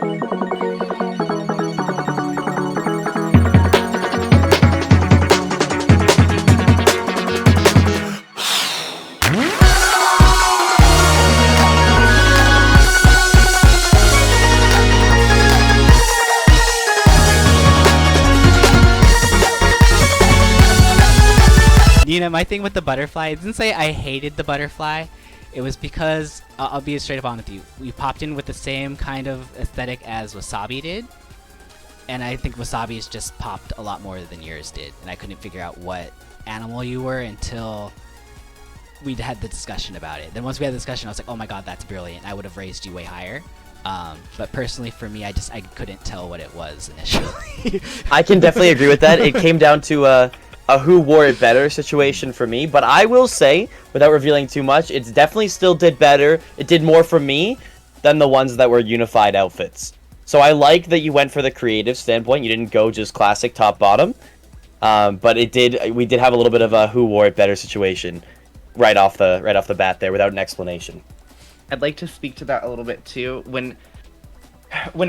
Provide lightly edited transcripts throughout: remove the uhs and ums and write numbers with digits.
Nina, my thing with the butterfly, I didn't say I hated the butterfly. It was because, I'll be straight up on with you. We popped in with the same kind of aesthetic as Wasabi did. And I think Wasabi's just popped a lot more than yours did. And I couldn't figure out what animal you were until we'd had the discussion about it. Then once we had the discussion, I was like, oh my god, that's brilliant. I would have raised you way higher. But personally for me, I couldn't tell what it was initially. I can definitely agree with that. It came down to a who wore it better situation for me, but I will say, without revealing too much, it definitely still did better. It did more for me than the ones that were unified outfits. So I like that you went for the creative standpoint. You didn't go just classic top bottom, but we did have a little bit of a who wore it better situation right off the bat there without an explanation. I'd like to speak to that a little bit too. When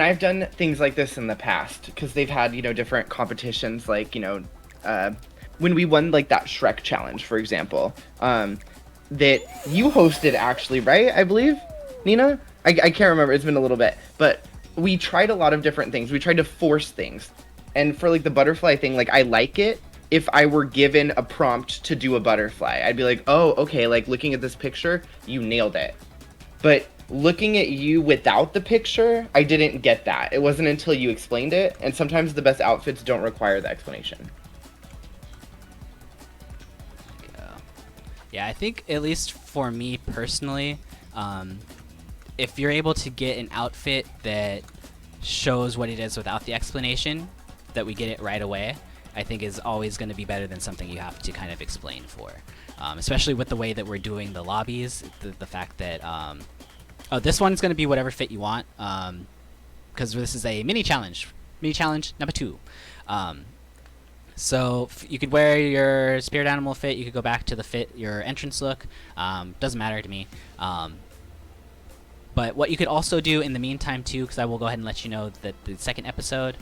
I've done things like this in the past, because they've had different competitions, like when we won like that Shrek challenge, for example, that you hosted actually, right? I believe, Nina? I can't remember. It's been a little bit. But we tried a lot of different things. We tried to force things. And for like the butterfly thing, like I like it if I were given a prompt to do a butterfly. I'd be like, oh, okay, like looking at this picture, you nailed it. But looking at you without the picture, I didn't get that. It wasn't until you explained it. And sometimes the best outfits don't require the explanation. Yeah, I think at least for me personally, if you're able to get an outfit that shows what it is without the explanation, that we get it right away, I think is always going to be better than something you have to kind of explain for. Especially with the way that we're doing the lobbies, the fact that, this one's going to be whatever fit you want, because this is a mini challenge number 2. So you could wear your spirit animal fit, you could go back to the fit, your entrance look, doesn't matter to me. But what you could also do in the meantime too, because I will go ahead and let you know that the second episode,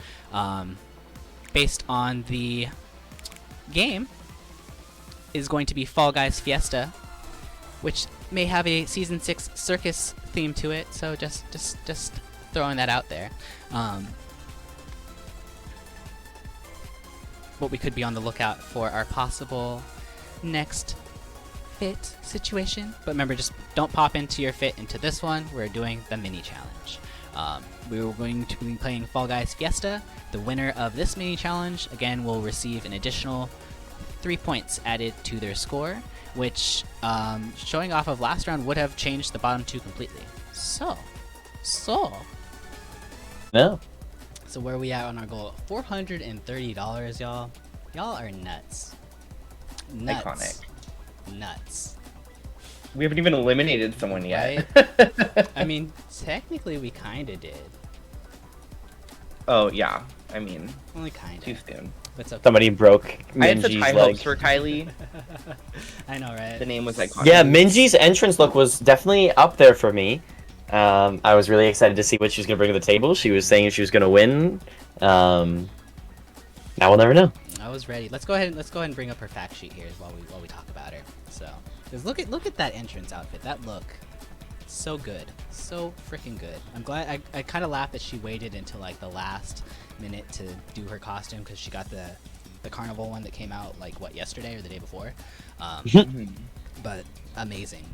based on the game, is going to be Fall Guys Fiesta, which may have a Season 6 circus theme to it, so just throwing that out there. But we could be on the lookout for our possible next fit situation. But remember, just don't pop into your fit into this one. We're doing the mini challenge. We were going to be playing Fall Guys Fiesta. The winner of this mini challenge, again, will receive an additional 3 points added to their score, which, showing off of last round, would have changed the bottom 2 completely. So. No. So where are we at on our goal? $430, y'all. Y'all are nuts. Iconic. Nuts. We haven't even eliminated someone yet. Right? I mean, technically we kinda did. Oh, yeah. I mean, only kinda. Too soon. But it's okay. Somebody broke I had such Minji's high leg. hopes for Kylie. I know, right? The name was iconic. Yeah, Minji's entrance look was definitely up there for me. I was really excited to see what she was going to bring to the table. She was saying she was going to win. Now we'll never know. I was ready. Let's go ahead and bring up her fact sheet here while we talk about her. So, because look at that entrance outfit. That look, so good, so freaking good. I'm glad. I kind of laughed that she waited until like the last minute to do her costume because she got the carnival one that came out like what, yesterday or the day before. But amazing.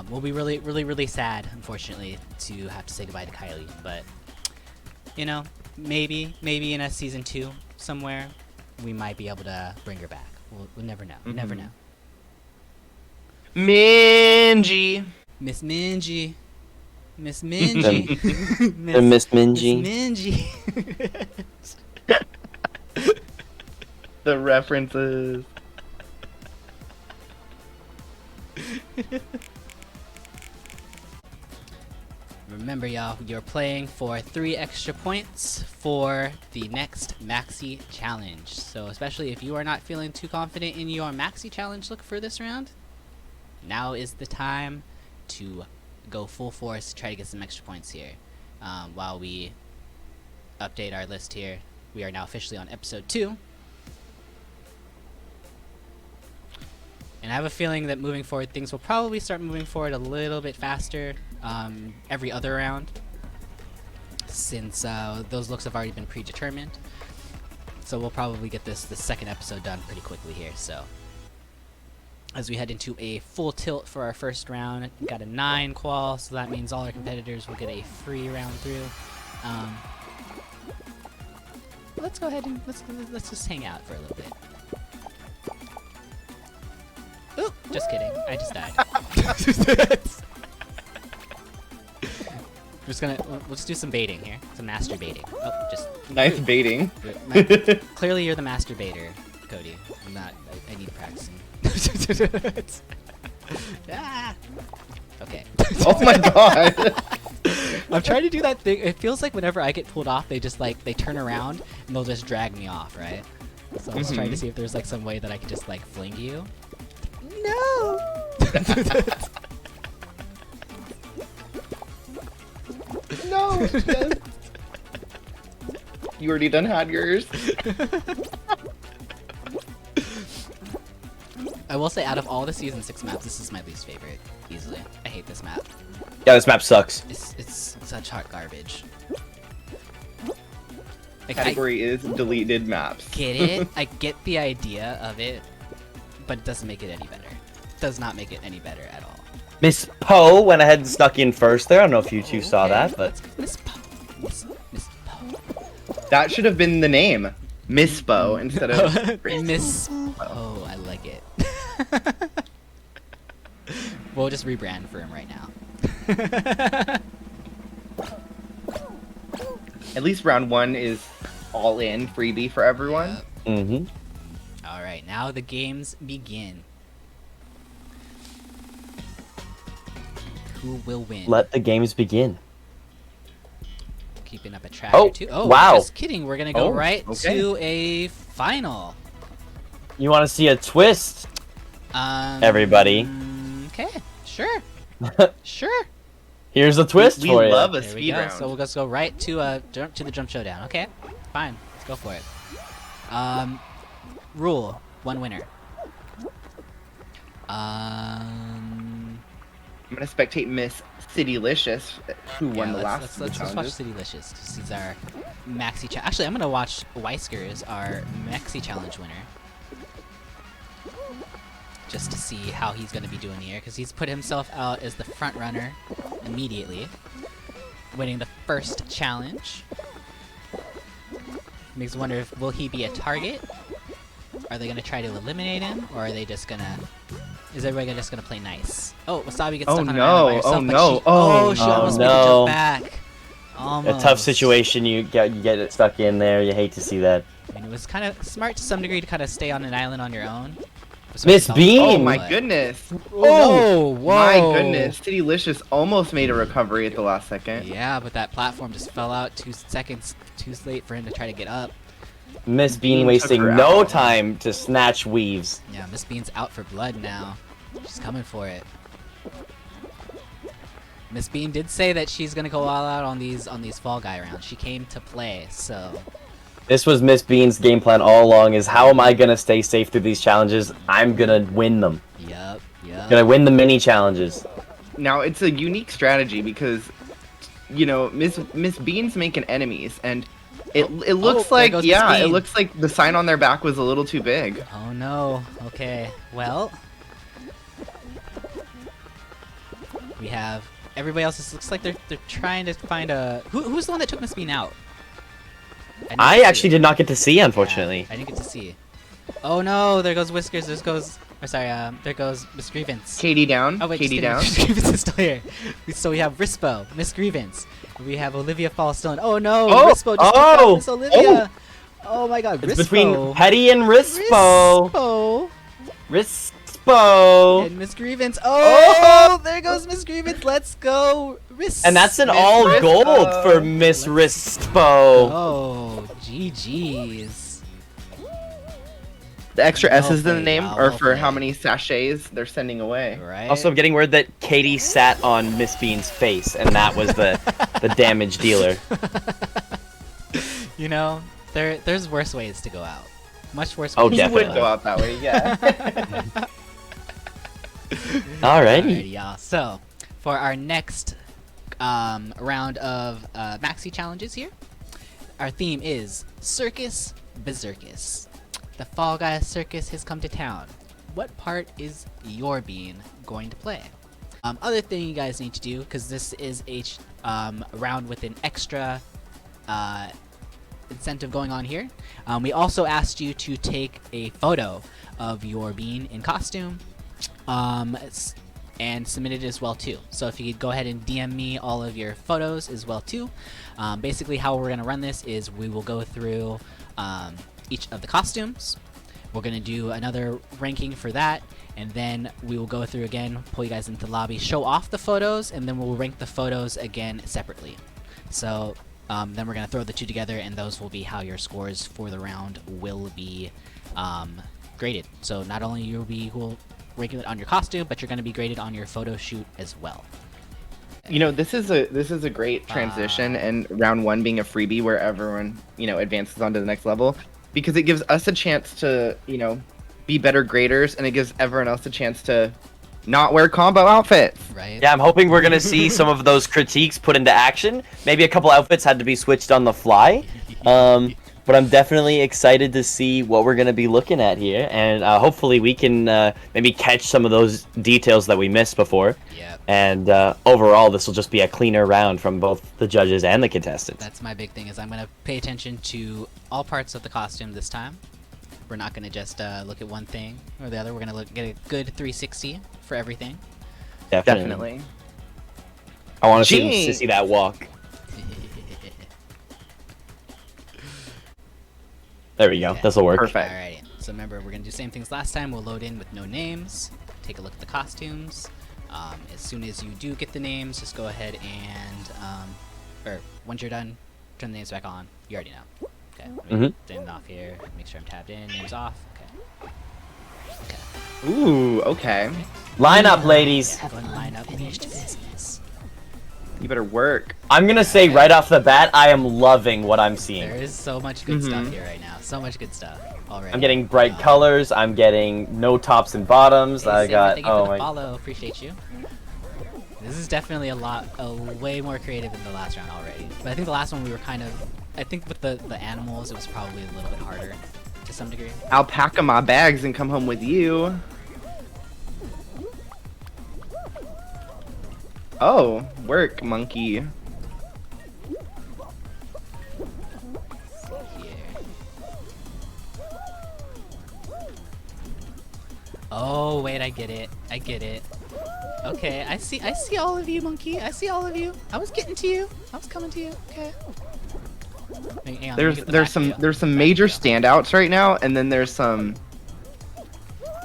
We'll be really sad, unfortunately, to have to say goodbye to Kylie, but you know, maybe in a season 2 somewhere we might be able to bring her back. We'll never know. Never know. Minji. Miss Minji. Miss Minji. The references. Remember, y'all, you're playing for 3 extra points for the next Maxi-Challenge. So especially if you are not feeling too confident in your Maxi-Challenge look for this round, now is the time to go full force to try to get some extra points here. While we update our list here, we are now officially on episode 2. And I have a feeling that moving forward, things will probably start moving forward a little bit faster every other round, since those looks have already been predetermined. So we'll probably get the second episode done pretty quickly here. So as we head into a full tilt for our first round, we got a 9 qual, so that means all our competitors will get a free round through. Let's go ahead and let's just hang out for a little bit. Oop, just kidding. I just died. Let's do some baiting here. Some masturbating. Oh, just Nice baiting. Clearly, you're the masturbator, Cody. I'm not. I need practicing. Ah! Okay. Oh my god. I'm trying to do that thing. It feels like whenever I get pulled off, they just like they turn around and they'll just drag me off, right? So I was trying to see if there's like some way that I could just like fling you. No. No. Yes. You already done had yours. I will say, out of all the season 6 maps, this is my least favorite, easily. I hate this map. Yeah, this map sucks. It's such hot garbage. The category is deleted maps. Get it? I get the idea of it, but it doesn't make it any better. It does not make it any better at all. Miss Poe went ahead and snuck in first there. I don't know if you two saw that, but Miss Poe. Miss Poe. That should have been the name. Rissspo instead of Miss. Oh, I like it. We'll just rebrand for him right now. At least round 1 is all in freebie for everyone. mm-hmm. All right, now the games begin. Who will win? Let the games begin. Keeping up a track Oh, or two. Oh, wow. Just kidding. We're gonna go right to a final. You want to see a twist? Everybody. Okay, sure. Sure. Here's a twist We for you. love a There we speed go. round. So we'll just go right to the jump showdown. Okay, fine. Let's go for it. Rule: 1 winner. I'm gonna spectate Miss Citylicious, who won the last of the let's watch challenges. Citylicious, because he's our Maxi. Actually, I'm gonna watch Weiskers, our Maxi-Challenge winner, just to see how he's gonna be doing here, because he's put himself out as the front runner immediately, winning the first challenge. Makes me wonder if will he be a target? Are they gonna try to eliminate him, or are they just gonna? Is everybody just gonna play nice? Oh, Wasabi gets stuck on an island by herself, oh but no, she almost made the no. jump back. Almost. A tough situation. You get it stuck in there. You hate to see that. And it was kind of smart to some degree to kind of stay on an island on your own. Miss Bean! Oh Beam! my goodness! Oh, whoa! My goodness! Citylicious almost made a recovery at the last second. Yeah, but that platform just fell out 2 seconds too late for him to try to get up. Miss Bean Bean wasting took her no out. time to snatch weaves. Yeah, Miss Bean's out for blood now. She's coming for it. Miss Bean did say that she's gonna go all out on these Fall Guy rounds. She came to play, so. This was Miss Bean's game plan all along, is how am I gonna stay safe through these challenges? I'm gonna win them. Yep. Gonna win the mini challenges. Now it's a unique strategy because, you know, Miss Bean's making enemies, and it looks there like goes Miss it Bean. looks like the sign on their back was a little too big. Oh no. Okay. Well, we have everybody else. It looks like they're trying to find a who's the one that took Miss Bean out. I actually did not get to see, unfortunately. Yeah, I didn't get to see. Oh no! There goes Whiskers. There goes Miss Grievance. Katy down. Oh wait, Katy just down. kidding. Miss Grievance is still here. So we have Rissspo, Miss Grievance. We have Olivia Fall still in. Oh no! Oh! Rissspo just took Oh! out Miss Olivia. Oh my God! It's Rissspo. between Petty and Rissspo. Rissspo. Rissspo. And Miss Grievance. Oh! There goes Miss Grievance. Let's go, Rissspo. And that's an Miss all Rissspo. gold for Miss Rissspo. Oh, GG's. The extra Well S's in the played, name y'all, are well for how played. many sachets they're sending away. Right. Also, I'm getting word that Katy sat on Miss Bean's face, and that was the damage dealer. You know, there's worse ways to go out. Much worse. Oh, ways You to definitely. would go out that way, yeah. Alrighty. Alrighty, y'all. So, for our next round of maxi challenges here, our theme is Circus Berserkus. The Fall Guys Circus has come to town. What part is your bean going to play? Other thing you guys need to do, because this is a round with an extra incentive going on here, we also asked you to take a photo of your bean in costume and submit it as well too. So if you could go ahead and DM me all of your photos as well too. Basically how we're going to run this is we will go through each of the costumes. We're going to do another ranking for that, and then we will go through again, pull you guys into the lobby, show off the photos, and then we'll rank the photos again separately. So then we're going to throw the two together, and those will be how your scores for the round will be graded. So not only you'll be ranking it on your costume, but you're going to be graded on your photo shoot as well. You know, this is a great transition, and round one being a freebie where everyone, you know, advances on to the next level, because it gives us a chance to, you know, be better graders, and it gives everyone else a chance to not wear combo outfits. Right? Yeah, I'm hoping we're gonna see some of those critiques put into action. Maybe a couple outfits had to be switched on the fly. But I'm definitely excited to see what we're gonna be looking at here, and hopefully we can maybe catch some of those details that we missed before. Yep. And overall, this will just be a cleaner round from both the judges and the contestants. That's my big thing, is I'm going to pay attention to all parts of the costume this time. We're not going to just look at one thing or the other. We're going to get a good 360 for everything. Definitely. I want to Jinxed. see that walk. There we go. Okay. This will work. Perfect. Alrighty. So remember, we're going to do the same things last time. We'll load in with no names. Take a look at the costumes. As soon as you do get the names, just go ahead and, or once you're done, turn the names back on. You already know. Okay. Let me turn it off here. Make sure I'm tabbed in. Names off. Okay. Ooh, okay. Line up, ladies. Yeah, go ahead and line up. Finish to business. You better work. I'm gonna say right off the bat, I am loving what I'm seeing. There is so much good stuff here right now. So much good stuff already. I'm getting bright colors. I'm getting no tops and bottoms. Hey, I Sam, got thank you for the my. follow. Appreciate you. This is definitely way more creative than the last round already. But I think the last one we were kind of, I think with the animals, it was probably a little bit harder to some degree. I'll pack up my bags and come home with you. Oh, work, monkey. Oh wait, I get it. I get it. Okay, I see all of you, monkey. I see all of you. I was getting to you. I was coming to you. Okay. Hang on, let me get the back view. There's some major standouts right now, and then there's some,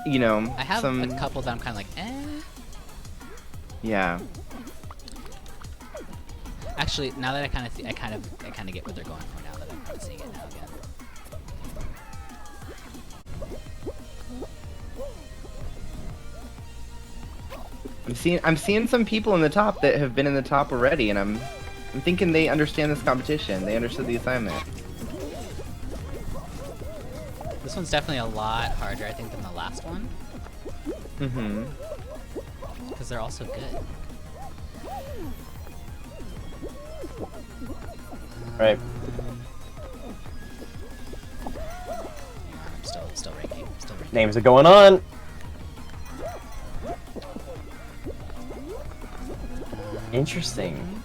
you know, I have some. a couple that I'm kind of like, eh. Yeah. Actually, now that I kind of get what they're going for now that I'm kind of seeing it now again. I'm seeing some people in the top that have been in the top already, and I'm thinking they understand this competition. They understood the assignment. This one's definitely a lot harder, I think, than the last one. Mm-hmm. Because they're also good. Right. I'm still ranking. Still ranking. Names are going on. Interesting.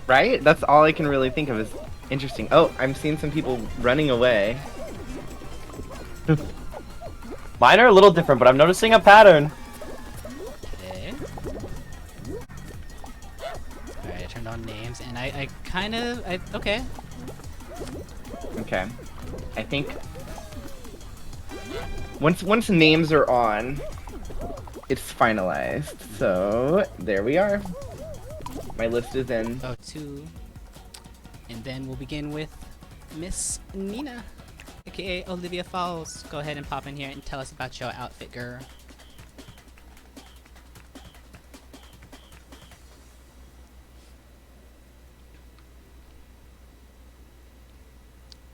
Right? That's all I can really think of is interesting. Oh, I'm seeing some people running away. Mine are a little different, but I'm noticing a pattern. Okay. Alright, I turned on names, and I kind of... Okay. Okay. I think once names are on, it's finalized. So there we are. My list is in. Oh, two. And then we'll begin with Miss Nina. aka Olivia Falls. Go ahead and pop in here and tell us about your outfit, girl.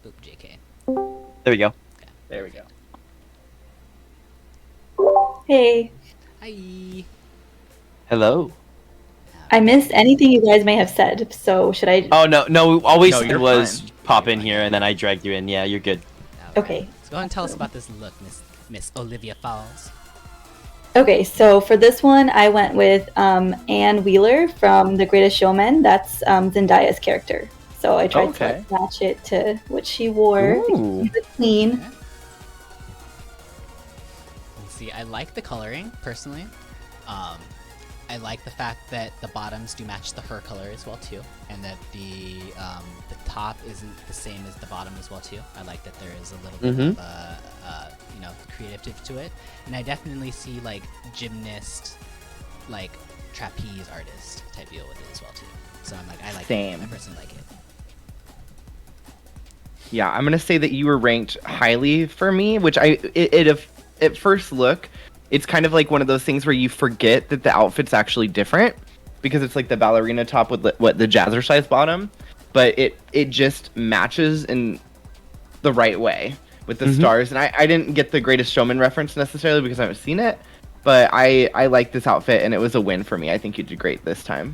Oop, JK. There we go. Okay. There we go. Hey, Hi. Hello. I missed anything you guys may have said, so should I? Oh no, all we No, said you're was fine. pop in here, and then I dragged you in. Yeah, you're good. Okay. So go ahead and tell us about this look, Miss Olivia Falls. Okay, so for this one, I went with Anne Wheeler from The Greatest Showman. That's Zendaya's character. So I tried to like, match it to what she wore. Ooh. She's a queen. Okay. Let's see, I like the coloring personally. I like the fact that the bottoms do match the her color as well too, and that the top isn't the same as the bottom as well too. I like that there is a little bit of you know, creative to it, and I definitely see like gymnast, like trapeze artist type deal with it as well too. So I'm like, I like Same. it. I personally like it. Yeah, I'm gonna say that you were ranked highly for me, which at first look, it's kind of like one of those things where you forget that the outfit's actually different because it's like the ballerina top with the jazzercise bottom, but it just matches in the right way with the stars. And I didn't get the Greatest Showman reference necessarily because I haven't seen it, but I like this outfit and it was a win for me. I think you did great this time.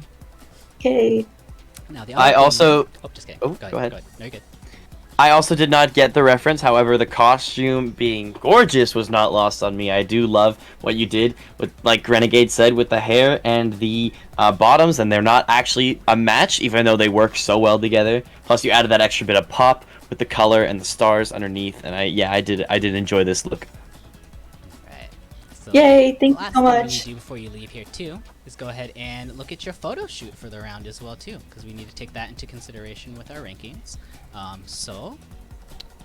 Okay. Now the I other also- thing... Oh, just kidding. Oh, go go ahead. No, you're good. I also did not get the reference. However, the costume being gorgeous was not lost on me. I do love what you did with, like Renegade said, with the hair and the bottoms, and they're not actually a match, even though they work so well together. Plus, you added that extra bit of pop with the color and the stars underneath, and I did enjoy this look. Right. So Yay, the thank you last so thing we much. need to do before you leave here too is go ahead and look at your photo shoot for the round as well too, because we need to take that into consideration with our rankings. So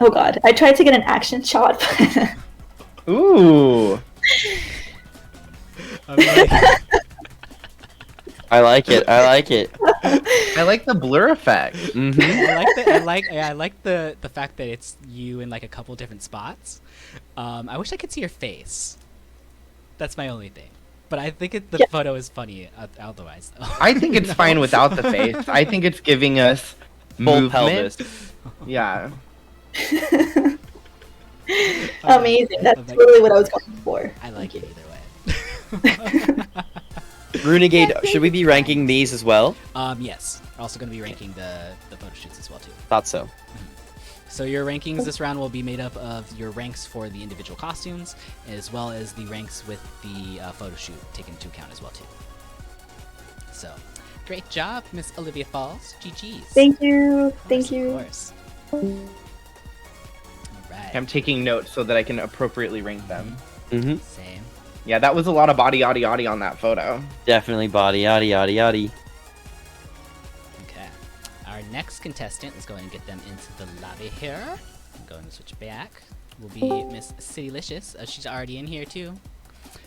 Oh god, I tried to get an action shot. Ooh. I'm like, I like it. I like it. I like the blur effect. I like the fact that it's you in like a couple different spots. I wish I could see your face. That's my only thing. But I think the photo is funny otherwise though. I think it's fine without the face. I think it's giving us Full movement. pelvis. Yeah. Amazing. That's I'm like- totally what I was going for. I like Thank it you. either way. RuNegade, should we be ranking these as well? Yes. We're also going to be ranking the photo shoots as well too. Thought so. So your rankings this round will be made up of your ranks for the individual costumes, as well as the ranks with the photo shoot taken into account as well too. So, great job, Miss Olivia Falls. GG's. Thank you. Of Thank course, you. Of course. Alright. I'm taking notes so that I can appropriately rank them. Mm-hmm. Same. Yeah, that was a lot of body, yaddy, yaddy on that photo. Definitely body, yaddy, yaddy, yaddy. Okay. Our next contestant, let's go ahead and get them into the lobby here. I'm going to switch back. Will be Miss Citylicious. She's already in here too.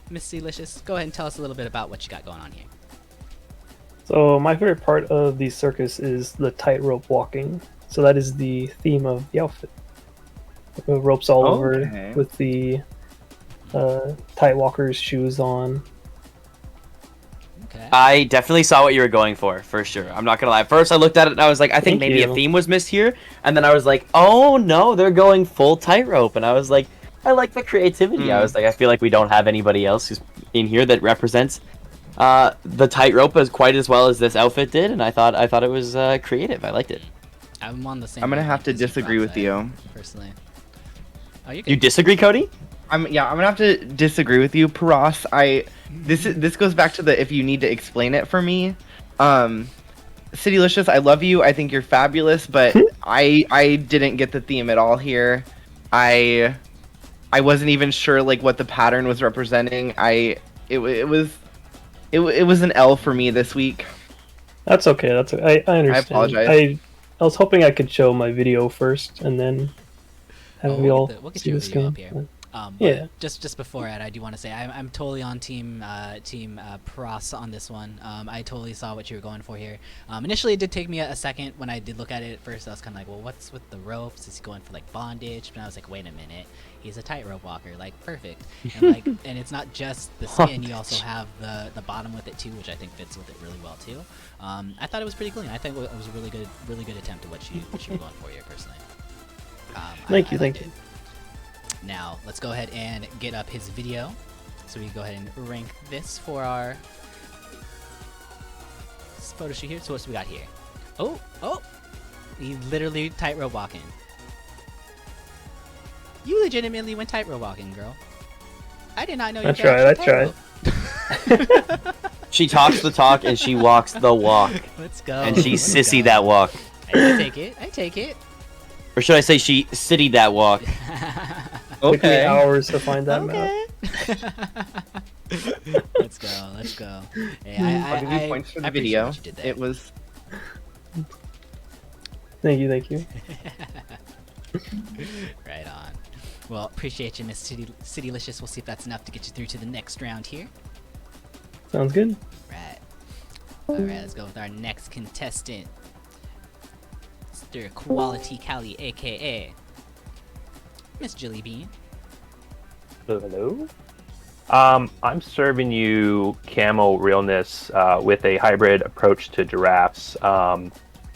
Miss Citylicious, go ahead and tell us a little bit about what you got going on here. So my favorite part of the circus is the tightrope walking. So that is the theme of the outfit. Ropes all Okay. over with the tight walker's shoes on. Okay. I definitely saw what you were going for sure. I'm not gonna lie. At first, I looked at it and I was like, I think Thank maybe a you. theme was missed here. And then I was like, oh no, they're going full tightrope. And I was like, I like the creativity. I was like, I feel like we don't have anybody else who's in here that represents the tightrope as quite as well as this outfit did. And I thought it was creative. I liked it. I'm on the same. I'm gonna have to wavelength as you, disagree with Roxanne, you. personally. Oh, you're You good. disagree, Cody? I'm gonna have to disagree with you, Paras. This goes back to the if you need to explain it for me. Citylicious, I love you. I think you're fabulous, but I didn't get the theme at all here. I wasn't even sure like what the pattern was representing. It was an L for me this week. That's okay. That's I understand. I apologize. I was hoping I could show my video first and then have Oh, you all we'll get see your the video screen. up here. But Yeah. just before it, I do want to say I'm totally on team Pros on this one. I totally saw what you were going for here. Initially, it did take me a second when I did look at it at first. I was kind of like, well, what's with the ropes? Is he going for like bondage? But I was like, wait a minute, he's a tightrope walker, like perfect. And like, and it's not just the skin; you also have the bottom with it too, which I think fits with it really well too. I thought it was pretty clean. I think it was a really good attempt at what you were going for here, personally. Thank you. Now, let's go ahead and get up his video. So we can go ahead and rank this for our photo shoot here. So what do we got here? Oh! He literally tightrope walking. You legitimately went tightrope walking, girl. I did not know you I tried. She talks the talk and she walks the walk. Let's go. And she let's sissy go. that walk. I take it. Or should I say she citied that walk? Took me hours to find that map. Let's go. Hey, I'll give you points for the appreciate video. what you did there. It was. Thank you. Right on. Well, appreciate you, Miss Citylicious. We'll see if that's enough to get you through to the next round here. Sounds good. Right. Alright, let's go with our next contestant. Mr. Quality Cali, aka Miss Jilly Bean. Hello. I'm serving you camo realness with a hybrid approach to giraffes.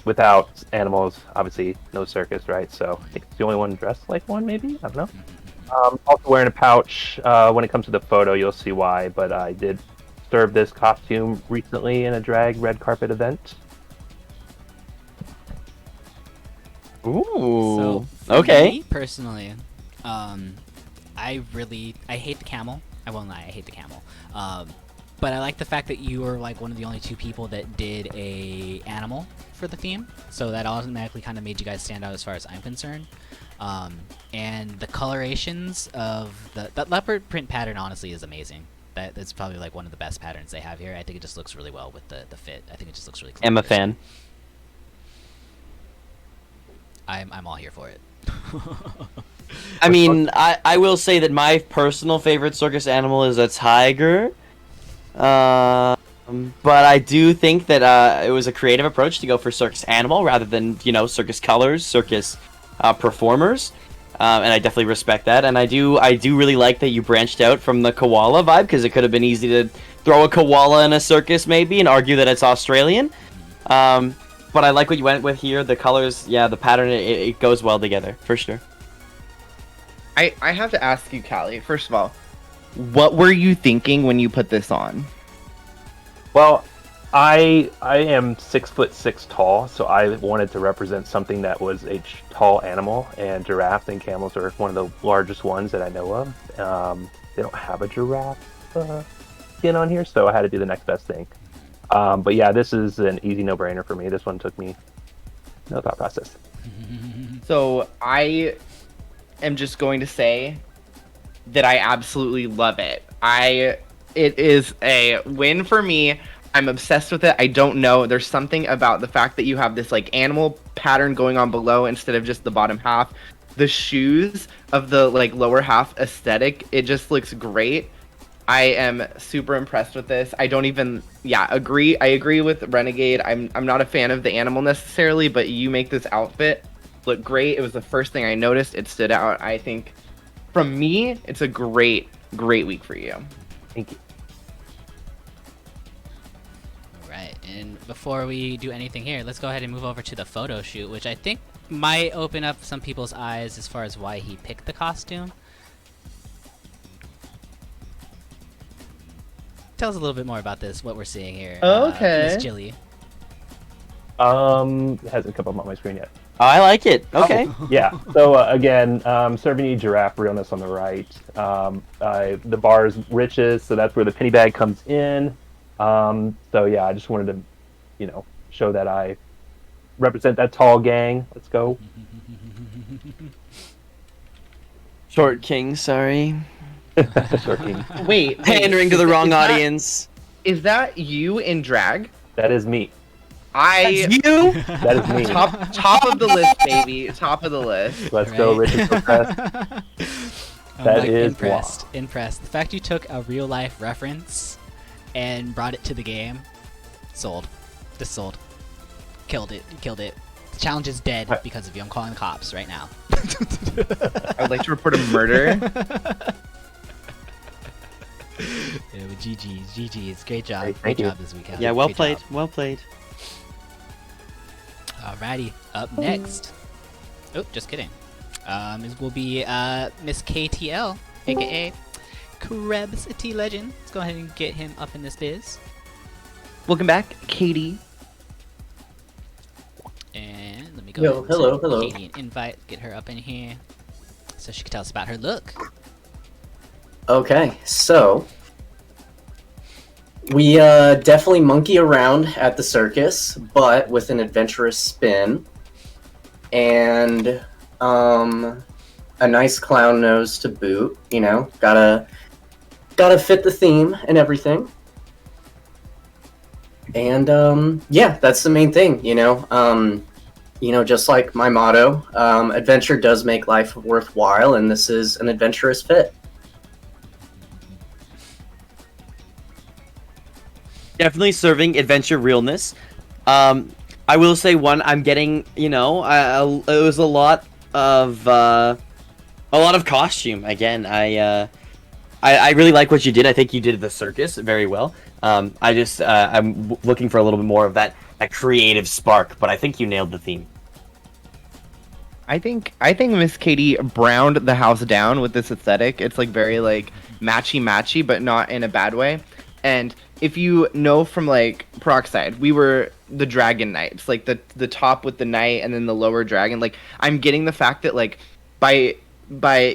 Without animals, obviously no circus, right? So I think it's the only one dressed like one, maybe? I don't know. Also wearing a pouch. When it comes to the photo, you'll see why, but I did serve this costume recently in a drag red carpet event. Ooh. So, for okay. me, personally, I hate the camel. I won't lie, I hate the camel. But I like the fact that you were like one of the only two people that did a animal for the theme. So that automatically kind of made you guys stand out as far as I'm concerned. And the colorations of that leopard print pattern honestly is amazing. That's probably like one of the best patterns they have here. I think it just looks really well with the fit. I think it just looks really clean. I'm a fan. I'm all here for it. I mean, I will say that my personal favorite circus animal is a tiger. But I do think that it was a creative approach to go for circus animal rather than, circus colors, circus performers. And I definitely respect that. And I do really like that you branched out from the koala vibe, because it could have been easy to throw a koala in a circus maybe and argue that it's Australian. But I like what you went with here. The colors, the pattern, it goes well together, for sure. I have to ask you, Callie, first of all, what were you thinking when you put this on? Well, I am 6'6" tall, so I wanted to represent something that was a tall animal, and giraffes and camels are one of the largest ones that I know of. They don't have a giraffe skin on here, so I had to do the next best thing. But yeah, this is an easy no-brainer for me. This one took me no thought process. So I am just going to say that I absolutely love it. It is a win for me. I'm obsessed with it. I don't know. There's something about the fact that you have this like animal pattern going on below instead of just the bottom half. The shoes of the like lower half aesthetic, it just looks great. I am super impressed with this. I don't even agree. I agree with Renegade. I'm not a fan of the animal necessarily, but you make this outfit look great. It was the first thing I noticed. It stood out. I think from me, it's a great week for you. Thank you. Alright, and before we do anything here, let's go ahead and move over to the photo shoot, which I think might open up some people's eyes as far as why he picked the costume. Tell us a little bit more about this, what we're seeing here. Okay. Miss Jilly. It hasn't come up on my screen yet. Oh, I like it. Okay. Yeah. So again, serving you giraffe realness on the right. The bar is riches, so that's where the penny bag comes in. So yeah, I just wanted to, show that I represent that tall gang. Let's go. Short king, sorry. Short king. Wait. Pandering to the wrong audience. Is that you in drag? That is me. You? That is me. Top of the list, baby. Top of the list. Let's go, Richard. I'm That like is impressed. Impressed. The fact you took a real life reference and brought it to the game, sold. Just sold. Killed it. You killed it. The challenge is dead because of you. I'm calling the cops right now. I would like to report a murder. Yeah, but GG's. Great job. Hey, Great thank you. job this weekend. Yeah, well Great played. job. Well played. Alrighty, up next. Oh, just kidding. Will be Miss KTL, aka Krebs T Legend. Let's go ahead and get him up in this biz. Welcome back, Katy. And let me go Yo, ahead and hello, send hello. Katy an invite, get her up in here, so she can tell us about her look. Okay, so we definitely monkey around at the circus, but with an adventurous spin, and a nice clown nose to boot. You know, gotta fit the theme and everything. And yeah, that's the main thing. You know, just like my motto, adventure does make life worthwhile, and this is an adventurous fit. Definitely serving adventure realness. I will say I'm getting, you know, it was a lot of costume. Again, I really like what you did. I think you did the circus very well. I'm looking for a little bit more of that creative spark, but I think you nailed the theme. I think Miss Katy browned the house down with this aesthetic. It's like very like matchy, but not in a bad way. And if you know from like Peroxide, we were the Dragon Knights, like the top with the knight and then the lower dragon. Like I'm getting the fact that like by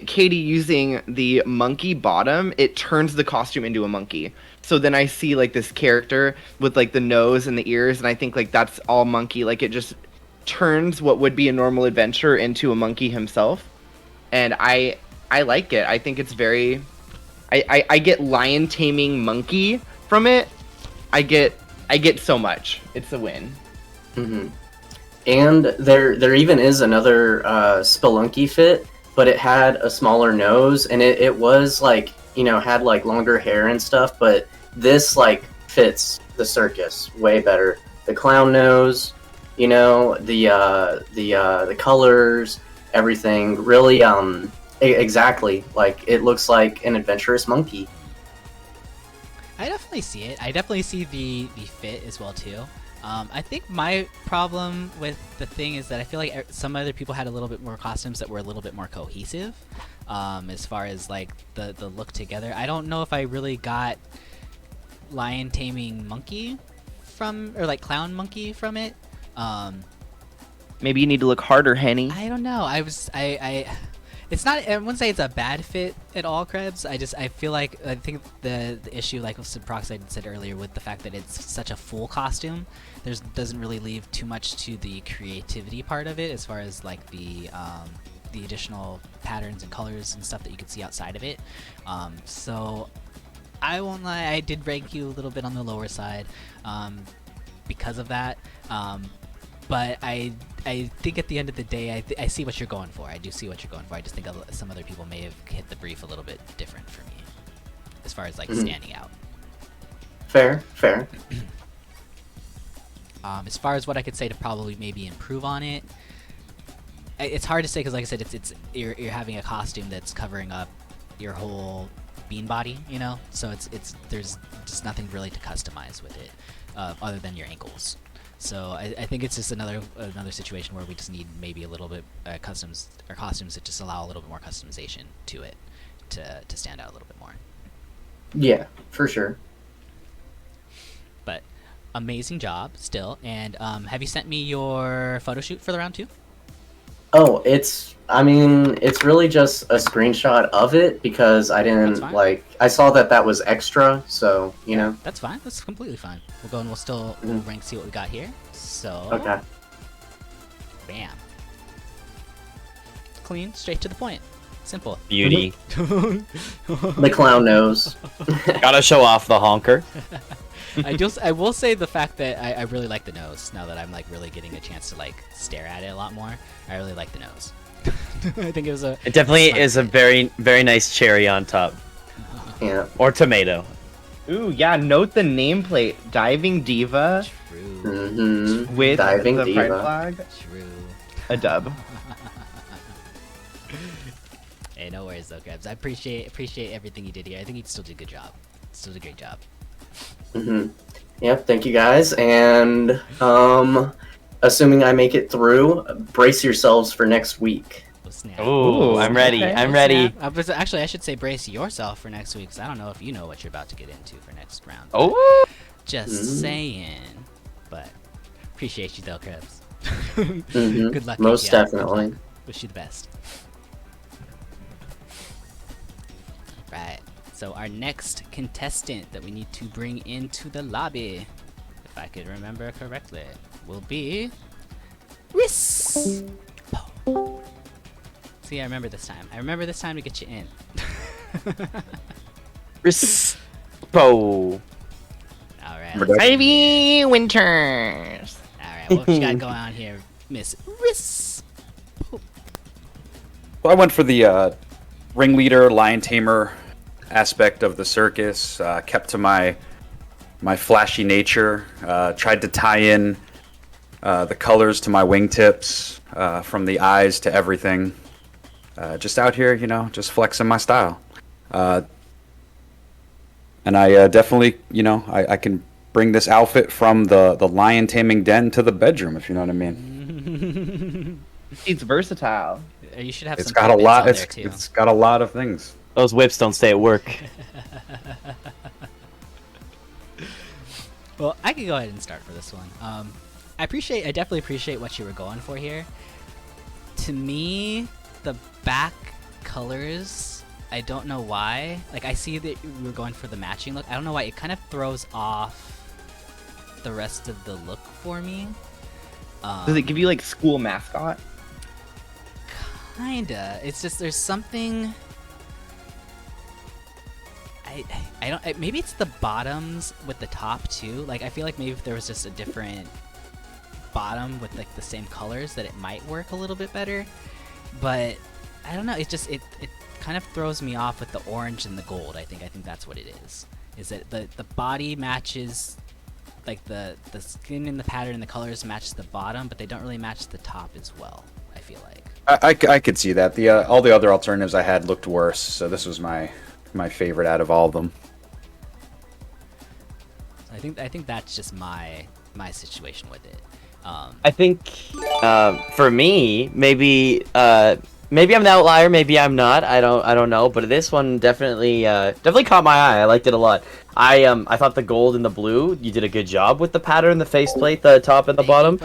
Katy using the monkey bottom, it turns the costume into a monkey. So then I see like this character with like the nose and the ears, and I think like that's all monkey. Like it just turns what would be a normal adventure into a monkey himself. And I like it. I think it's very I get lion taming monkey from it. I get so much. It's a win. Mm-hmm. And there even is another Spelunky fit, but it had a smaller nose, and it was like, you know, had like longer hair and stuff, but this like fits the circus way better. The clown nose, you know, the colors, everything really exactly like it looks like an adventurous monkey. I definitely see it. I definitely see the fit as well too. I think my problem with the thing is that I feel like some other people had a little bit more costumes that were a little bit more cohesive, as far as like the look together. I don't know if I really got lion taming monkey from, or like clown monkey from it. Maybe you need to look harder, Henny. I don't know. It's not. I wouldn't say it's a bad fit at all, Krebs. I feel like I think the issue, like Peroxide said earlier, with the fact that it's such a full costume, doesn't really leave too much to the creativity part of it, as far as like the additional patterns and colors and stuff that you could see outside of it. So I won't lie, I did rank you a little bit on the lower side because of that. But I think at the end of the day, I see what you're going for. I do see what you're going for. I just think some other people may have hit the brief a little bit different for me, as far as like standing out. Fair. As far as what I could say to probably maybe improve on it, it's hard to say because, like I said, you're having a costume that's covering up your whole bean body, you know. So there's just nothing really to customize with it, other than your ankles. So I think it's just another situation where we just need maybe a little bit costumes that just allow a little bit more customization to it to stand out a little bit more. Yeah, for sure. But amazing job still. And have you sent me your photo shoot for the round 2? Oh, it's really just a screenshot of it because I didn't I saw that was extra, so you know. That's fine. That's completely fine. We'll go and we'll rank, see what we got here. So Okay. Bam. Clean, straight to the point. Simple. Beauty. The clown nose. Gotta show off the honker. I will say the fact that I really like the nose now that I'm like really getting a chance to like stare at it a lot more. I really like the nose. I think it was a. It definitely smart is a fit. very, very nice cherry on top. Yeah. Or tomato. Ooh, yeah. Note the nameplate: Diving Diva True. Mm-hmm. with Diving the pride Diva. flag. True. A dub. Hey, no worries though, Krebs. I appreciate everything you did here. I think you still did a good job. Still did a great job. Mm-hmm. Yep, thank you guys. And assuming I make it through, brace yourselves for next week. Oh, snap. Ooh, I'm ready. okay. I'm ready. Actually, I should say brace yourself for next week, because I don't know if you know what you're about to get into for next round. Oh. Just saying. But appreciate you though, Krebs. Mm-hmm. Good luck. Most ATL. definitely. Wish you the best. Right. So our next contestant that we need to bring into the lobby, if I could remember correctly, will be Rissspo. See, I remember this time. I remember this time to get you in. Rissspo. All right. Ivy Winters. All right. What you got going on here, Miss Riss? Well, I went for the ringleader, lion tamer aspect of the circus. Kept to my flashy nature. Tried to tie in the colors to my wingtips, from the eyes to everything. Just out here, just flexing my style. And I definitely, I can bring this outfit from the lion taming den to the bedroom, if you know what I mean. It's versatile. You should have It's some got a tidbits lot. on there, It's too. it's got a lot of things. Those whips don't stay at work. Well, I could go ahead and start for this one. I definitely appreciate what you were going for here. To me, the back colors, I don't know why. Like, I see that you were going for the matching look. I don't know why. It kind of throws off the rest of the look for me. Does it give you like school mascot? Kinda. It's just there's something. I don't. Maybe it's the bottoms with the top too. Like, I feel like maybe if there was just a different bottom with like the same colors, that it might work a little bit better. But I don't know. It just it kind of throws me off with the orange and the gold. I think that's what it is. Is that the body matches, like the skin and the pattern and the colors match the bottom, but they don't really match the top as well, I feel like. I could see that. All the other alternatives I had looked worse, so this was my favorite out of all of them. So I think that's just my situation with it. I think for me, maybe I'm the outlier, maybe I'm not. I don't know, but this one definitely caught my eye. I liked it a lot. I thought the gold and the blue, you did a good job with the pattern, the faceplate, the top and the bottom.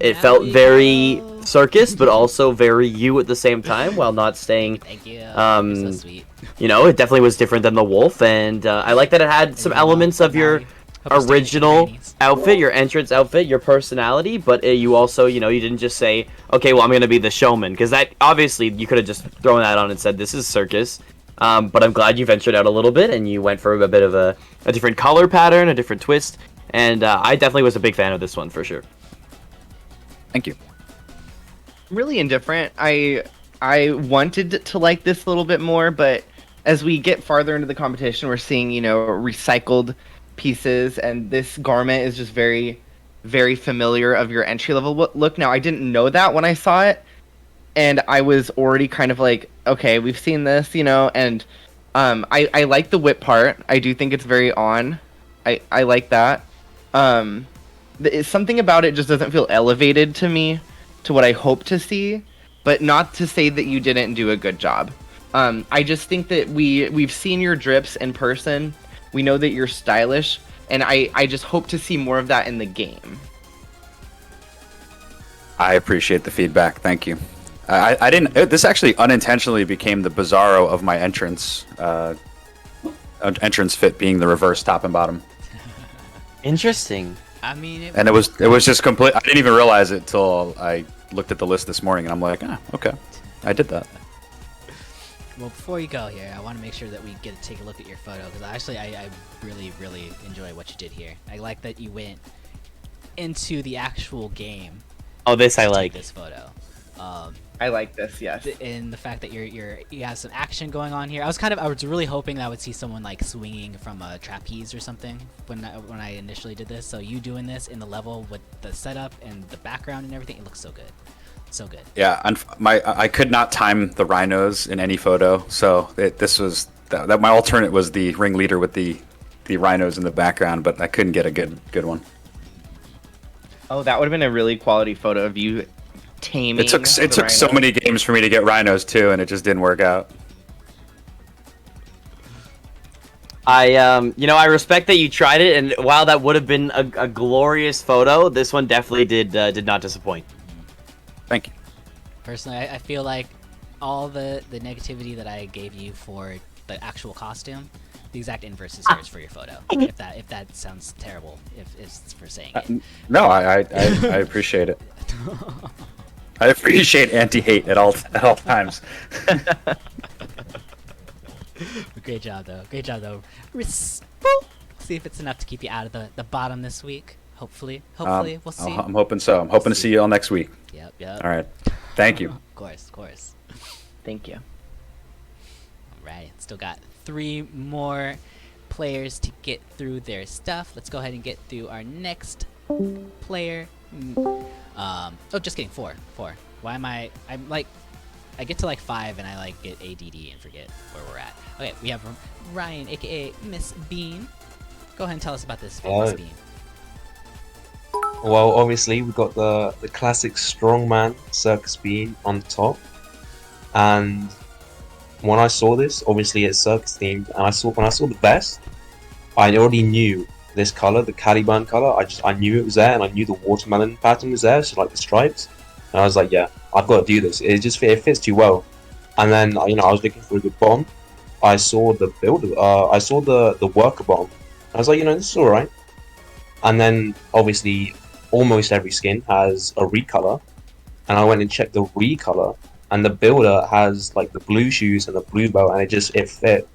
It felt very circus, but also very you at the same time, while not staying. Thank you. You're so sweet. It definitely was different than the wolf, and I like that it had some elements of your original outfit, your entrance outfit, your personality, but you also, you didn't just say, okay, well, I'm gonna be the showman, because that, obviously, you could have just thrown that on and said, this is circus. But I'm glad you ventured out a little bit, and you went for a bit of a different color pattern, a different twist, and I definitely was a big fan of this one, for sure. Thank you. Really indifferent. I wanted to like this a little bit more, but as we get farther into the competition, we're seeing, recycled pieces, and this garment is just very, very familiar of your entry level look. Now, I didn't know that when I saw it, and I was already kind of like, okay, we've seen this, and I like the whip part. I do think it's very on. I like that. It's something about it just doesn't feel elevated to me to what I hope to see, but not to say that you didn't do a good job. I just think that we've seen your drips in person. We know that you're stylish, and I just hope to see more of that in the game. I appreciate the feedback. Thank you. I didn't. This actually unintentionally became the bizarro of my entrance fit, being the reverse top and bottom. Interesting. I mean, And it was just complete. I didn't even realize it till I looked at the list this morning, and I'm like, okay, I did that. Well, before you go here, I want to make sure that we get to take a look at your photo, because actually I really, really enjoy what you did here. I like that you went into the actual game. Oh, this I to take like. this photo. I like this. Yes. In the fact that you have some action going on here. I was really hoping that I would see someone like swinging from a trapeze or something when I initially did this. So you doing this in the level with the setup and the background and everything, it looks so good, so good. Yeah, I could not time the rhinos in any photo, so this was that my alternate was the ringleader with the rhinos in the background, but I couldn't get a good one. Oh, that would have been a really quality photo of you taming. It took so many games for me to get rhinos too, and it just didn't work out. I respect that you tried it, and while that would have been a glorious photo, this one definitely did not disappoint. Thank you. Personally, I feel like all the negativity that I gave you for the actual costume, the exact inverse is yours for your photo. If that sounds terrible, if it's for saying it. No, I appreciate it. I appreciate anti-hate at all times. Great job though. Rissspo. See if it's enough to keep you out of the bottom this week. Hopefully, we'll see. I'm hoping so. I'm hoping to see you all next week. Yep. All right. Thank you. Of course. Thank you. All right. Still got 3 more players to get through their stuff. Let's go ahead and get through our next player. Just kidding. 4. Why am I'm like, I get to like 5 and I like get ADD and forget where we're at. Okay, we have Ryan, aka Miss Bean. Go ahead and tell us about this, Miss Bean. Well, obviously we've got the classic strongman Circus Bean on top, and when I saw this, obviously it's circus themed, and when I saw the vest, I already knew this color, the Caliban color. I knew it was there, and I knew the watermelon pattern was there, so like the stripes, and I was like, yeah, I've got to do this. It fits too well. And then I was looking for a good bomb. I saw the builder. I saw the worker bomb. I was like, this is all right. And then obviously, almost every skin has a recolor, and I went and checked the recolor, and the builder has like the blue shoes and the blue bow, and it fit.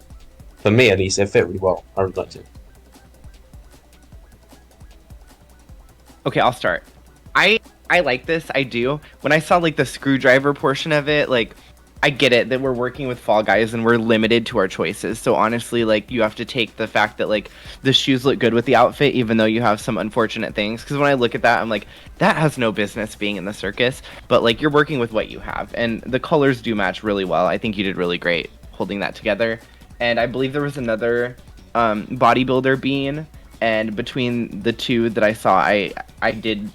For me, at least, it fit really well. I really liked it. Okay, I'll start. I like this. I do. When I saw like the screwdriver portion of it, like, I get it that we're working with Fall Guys and we're limited to our choices. So honestly, like, you have to take the fact that like the shoes look good with the outfit, even though you have some unfortunate things. Because when I look at that, I'm like, that has no business being in the circus. But like, you're working with what you have, and the colors do match really well. I think you did really great holding that together. And I believe there was another bodybuilder Bean, and between the two that I saw, I did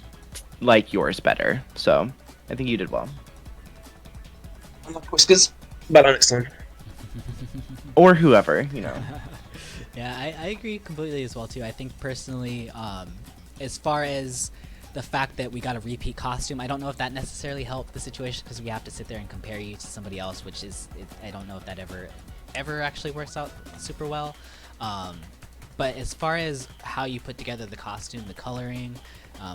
like yours better. So I think you did well. I like whiskers. Better next time. Or whoever, Yeah, I agree completely as well too. I think personally, as far as the fact that we got a repeat costume, I don't know if that necessarily helped the situation, because we have to sit there and compare you to somebody else, which is, I don't know if that ever actually works out super well. But as far as how you put together the costume, the coloring,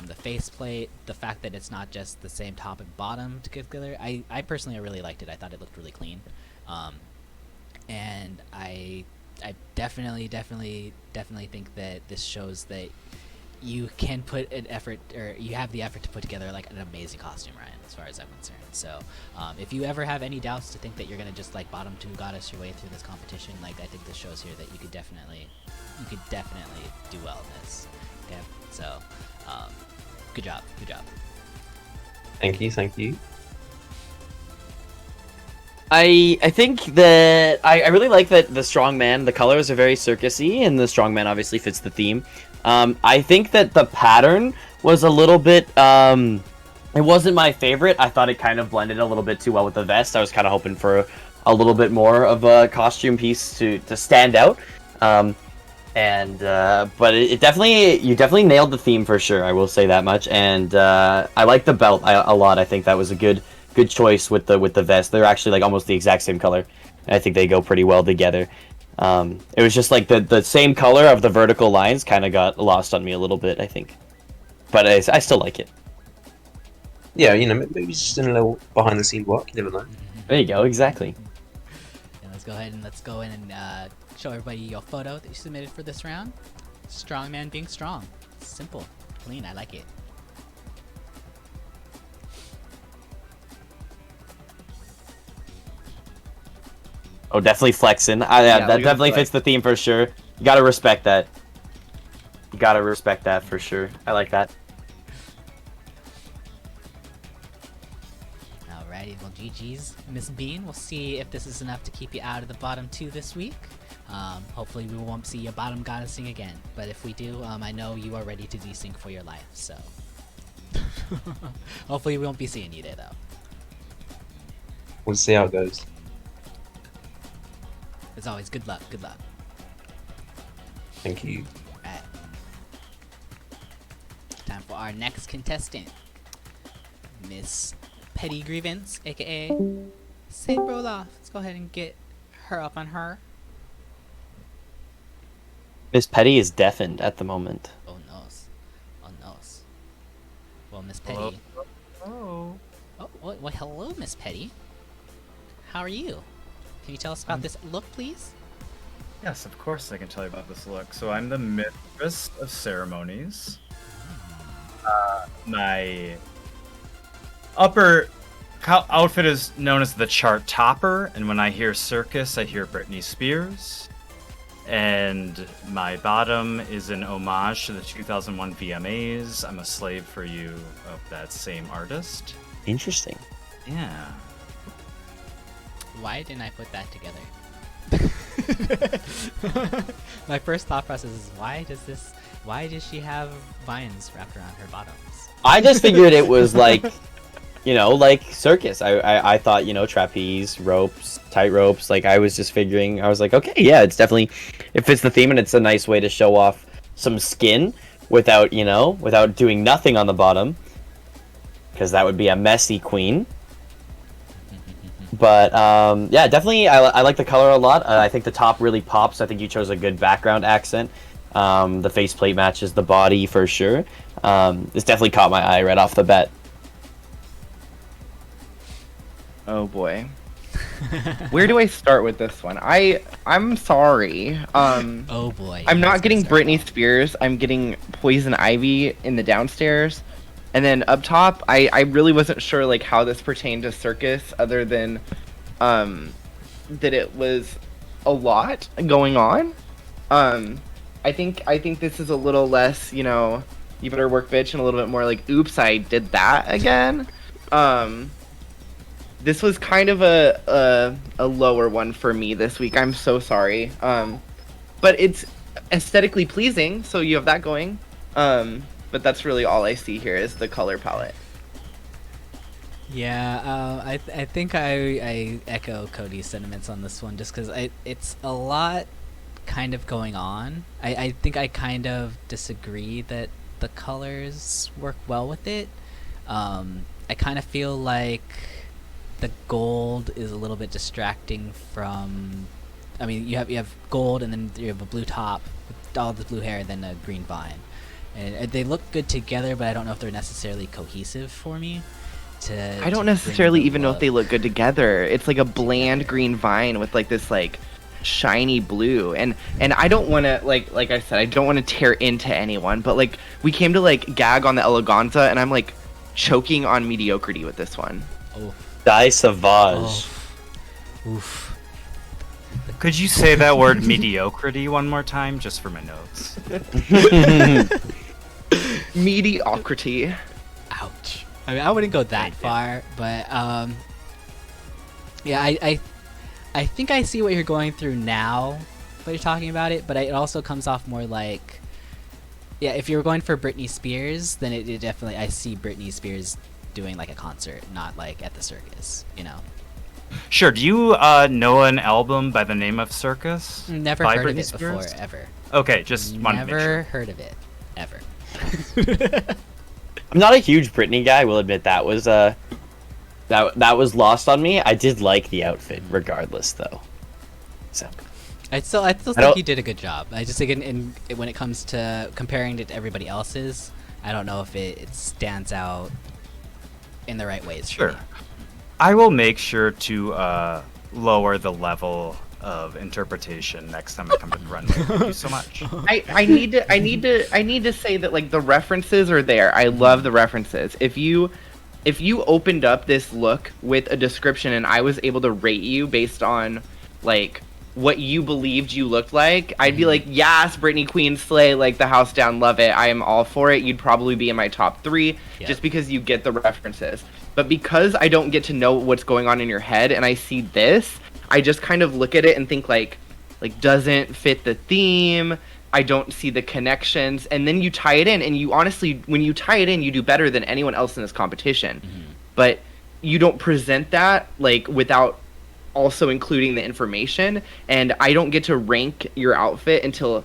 the faceplate, the fact that it's not just the same top and bottom to get together, I personally really liked it. I thought it looked really clean. And I definitely think that this shows that you can put an effort, or you have the effort to put together like an amazing costume, Ryan, as far as I'm concerned. So if you ever have any doubts to think that you're gonna just like bottom two goddess your way through this competition, like, I think this shows here that you could definitely do well in this. Okay, so good job. Thank you. I think that I really like that the strongman, the colors are very circusy, and the strongman obviously fits the theme. I think that the pattern was a little bit, it wasn't my favorite. I thought it kind of blended a little bit too well with the vest. I was kind of hoping for a little bit more of a costume piece to stand out. But you definitely nailed the theme for sure. I will say that much. And I like the belt a lot. I think that was a good choice with the vest. They're actually like almost the exact same color. I think they go pretty well together. It was just like the same color of the vertical lines kind of got lost on me a little bit, I think. But I still like it. Yeah, maybe it's just in a little behind the scene work. You never know. There you go. Exactly. Yeah, let's go in and show everybody your photo that you submitted for this round. Strongman being strong. Simple, clean. I like it. Oh, definitely flexing. Yeah, That look at the definitely flex. fits the theme for sure. You gotta respect that. You gotta respect that for sure. I like that. Alrighty, well, GG's, Miss Bean. We'll see if this is enough to keep you out of the bottom 2 this week. Hopefully we won't see your bottom goddessing again. But if we do, I know you are ready to desync for your life, so... Hopefully we won't be seeing you there, though. We'll see how it goes. As always, good luck, good luck. Thank you. Alright. Time for our next contestant. Miss Petty Grievance, aka Say Roloff. Let's go ahead and get her up on her. Miss Petty is deafened at the moment. Oh noes. Oh noes. Well, Miss Petty. Oh. Oh, well, hello, Miss Petty. How are you? Can you tell us about this look, please? Yes, of course I can tell you about this look. So I'm the mistress of ceremonies. My upper outfit is known as the chart topper, and when I hear circus, I hear Britney Spears. And my bottom is an homage to the 2001 VMAs. I'm a slave for you of that same artist. Interesting. Yeah. Why didn't I put that together? My first thought process is why does she have vines wrapped around her bottoms? I just figured it was like, you know, like circus. I thought, you know, trapeze, ropes, tight ropes. Like I was just figuring, I was like, okay, yeah, it's definitely, it fits the theme and it's a nice way to show off some skin without, you know, without doing nothing on the bottom. Because that would be a messy queen. But yeah, definitely, I like the color a lot. I think the top really pops. I think you chose a good background accent. The faceplate matches the body for sure. This definitely caught my eye right off the bat. Oh boy. Where do I start with this one? I'm sorry. Oh boy. I'm not getting Britney Spears. I'm getting Poison Ivy in the downstairs. And then up top, I really wasn't sure like how this pertained to circus other than that it was a lot going on. I think this is a little less, you know, you better work bitch, and a little bit more like, oops, I did that again. This was kind of a lower one for me this week. I'm so sorry. But it's aesthetically pleasing, so you have that going. But that's really all I see here is the color palette. Yeah, I think I echo Cody's sentiments on this one just because it's a lot kind of going on. I think I kind of disagree that the colors work well with it. I kind of feel like the gold is a little bit distracting from... I mean, you have gold and then you have a blue top with all the blue hair and then a green vine. And they look good together, but I don't know if they're necessarily cohesive for me. I don't necessarily even know if they look good together. It's like a bland green vine with like this like shiny blue, and I don't want to like I said, I don't want to tear into anyone, but like we came to like gag on the eleganza, and I'm like choking on mediocrity with this one. Oh. Die Sauvage. Oh. Oof. Could you say that word mediocrity one more time, just for my notes? Mediocrity. Ouch. I mean, I wouldn't go that far, but yeah, I think I see what you're going through now, when you're talking about it, but it also comes off more like, yeah, if you were going for Britney Spears, then it definitely, I see Britney Spears doing like a concert, not like at the circus, you know. Sure. Do you know an album by the name of Circus? Never by heard Britney of it Spears? before, ever. Okay, just wanted to make Never sure. heard of it, ever. I'm not a huge Britney guy. I will admit that was that was lost on me. I did like the outfit, regardless, though. So I still think you did a good job. I just think when it comes to comparing it to everybody else's, I don't know if it stands out in the right ways. Sure. I will make sure to lower the level of interpretation next time I come to the runway. Thank you so much. I need to say that like the references are there. I love the references. If you opened up this look with a description and I was able to rate you based on like what you believed you looked like, I'd be like, yes, Brittany Queen slay, like the house down, love it, I am all for it. You'd probably be in my top 3 just because you get the references. But because I don't get to know what's going on in your head and I see this, I just kind of look at it and think like doesn't fit the theme. I don't see the connections. And then you tie it in, and you honestly, when you tie it in, you do better than anyone else in this competition. But you don't present that like without also including the information, and I don't get to rank your outfit until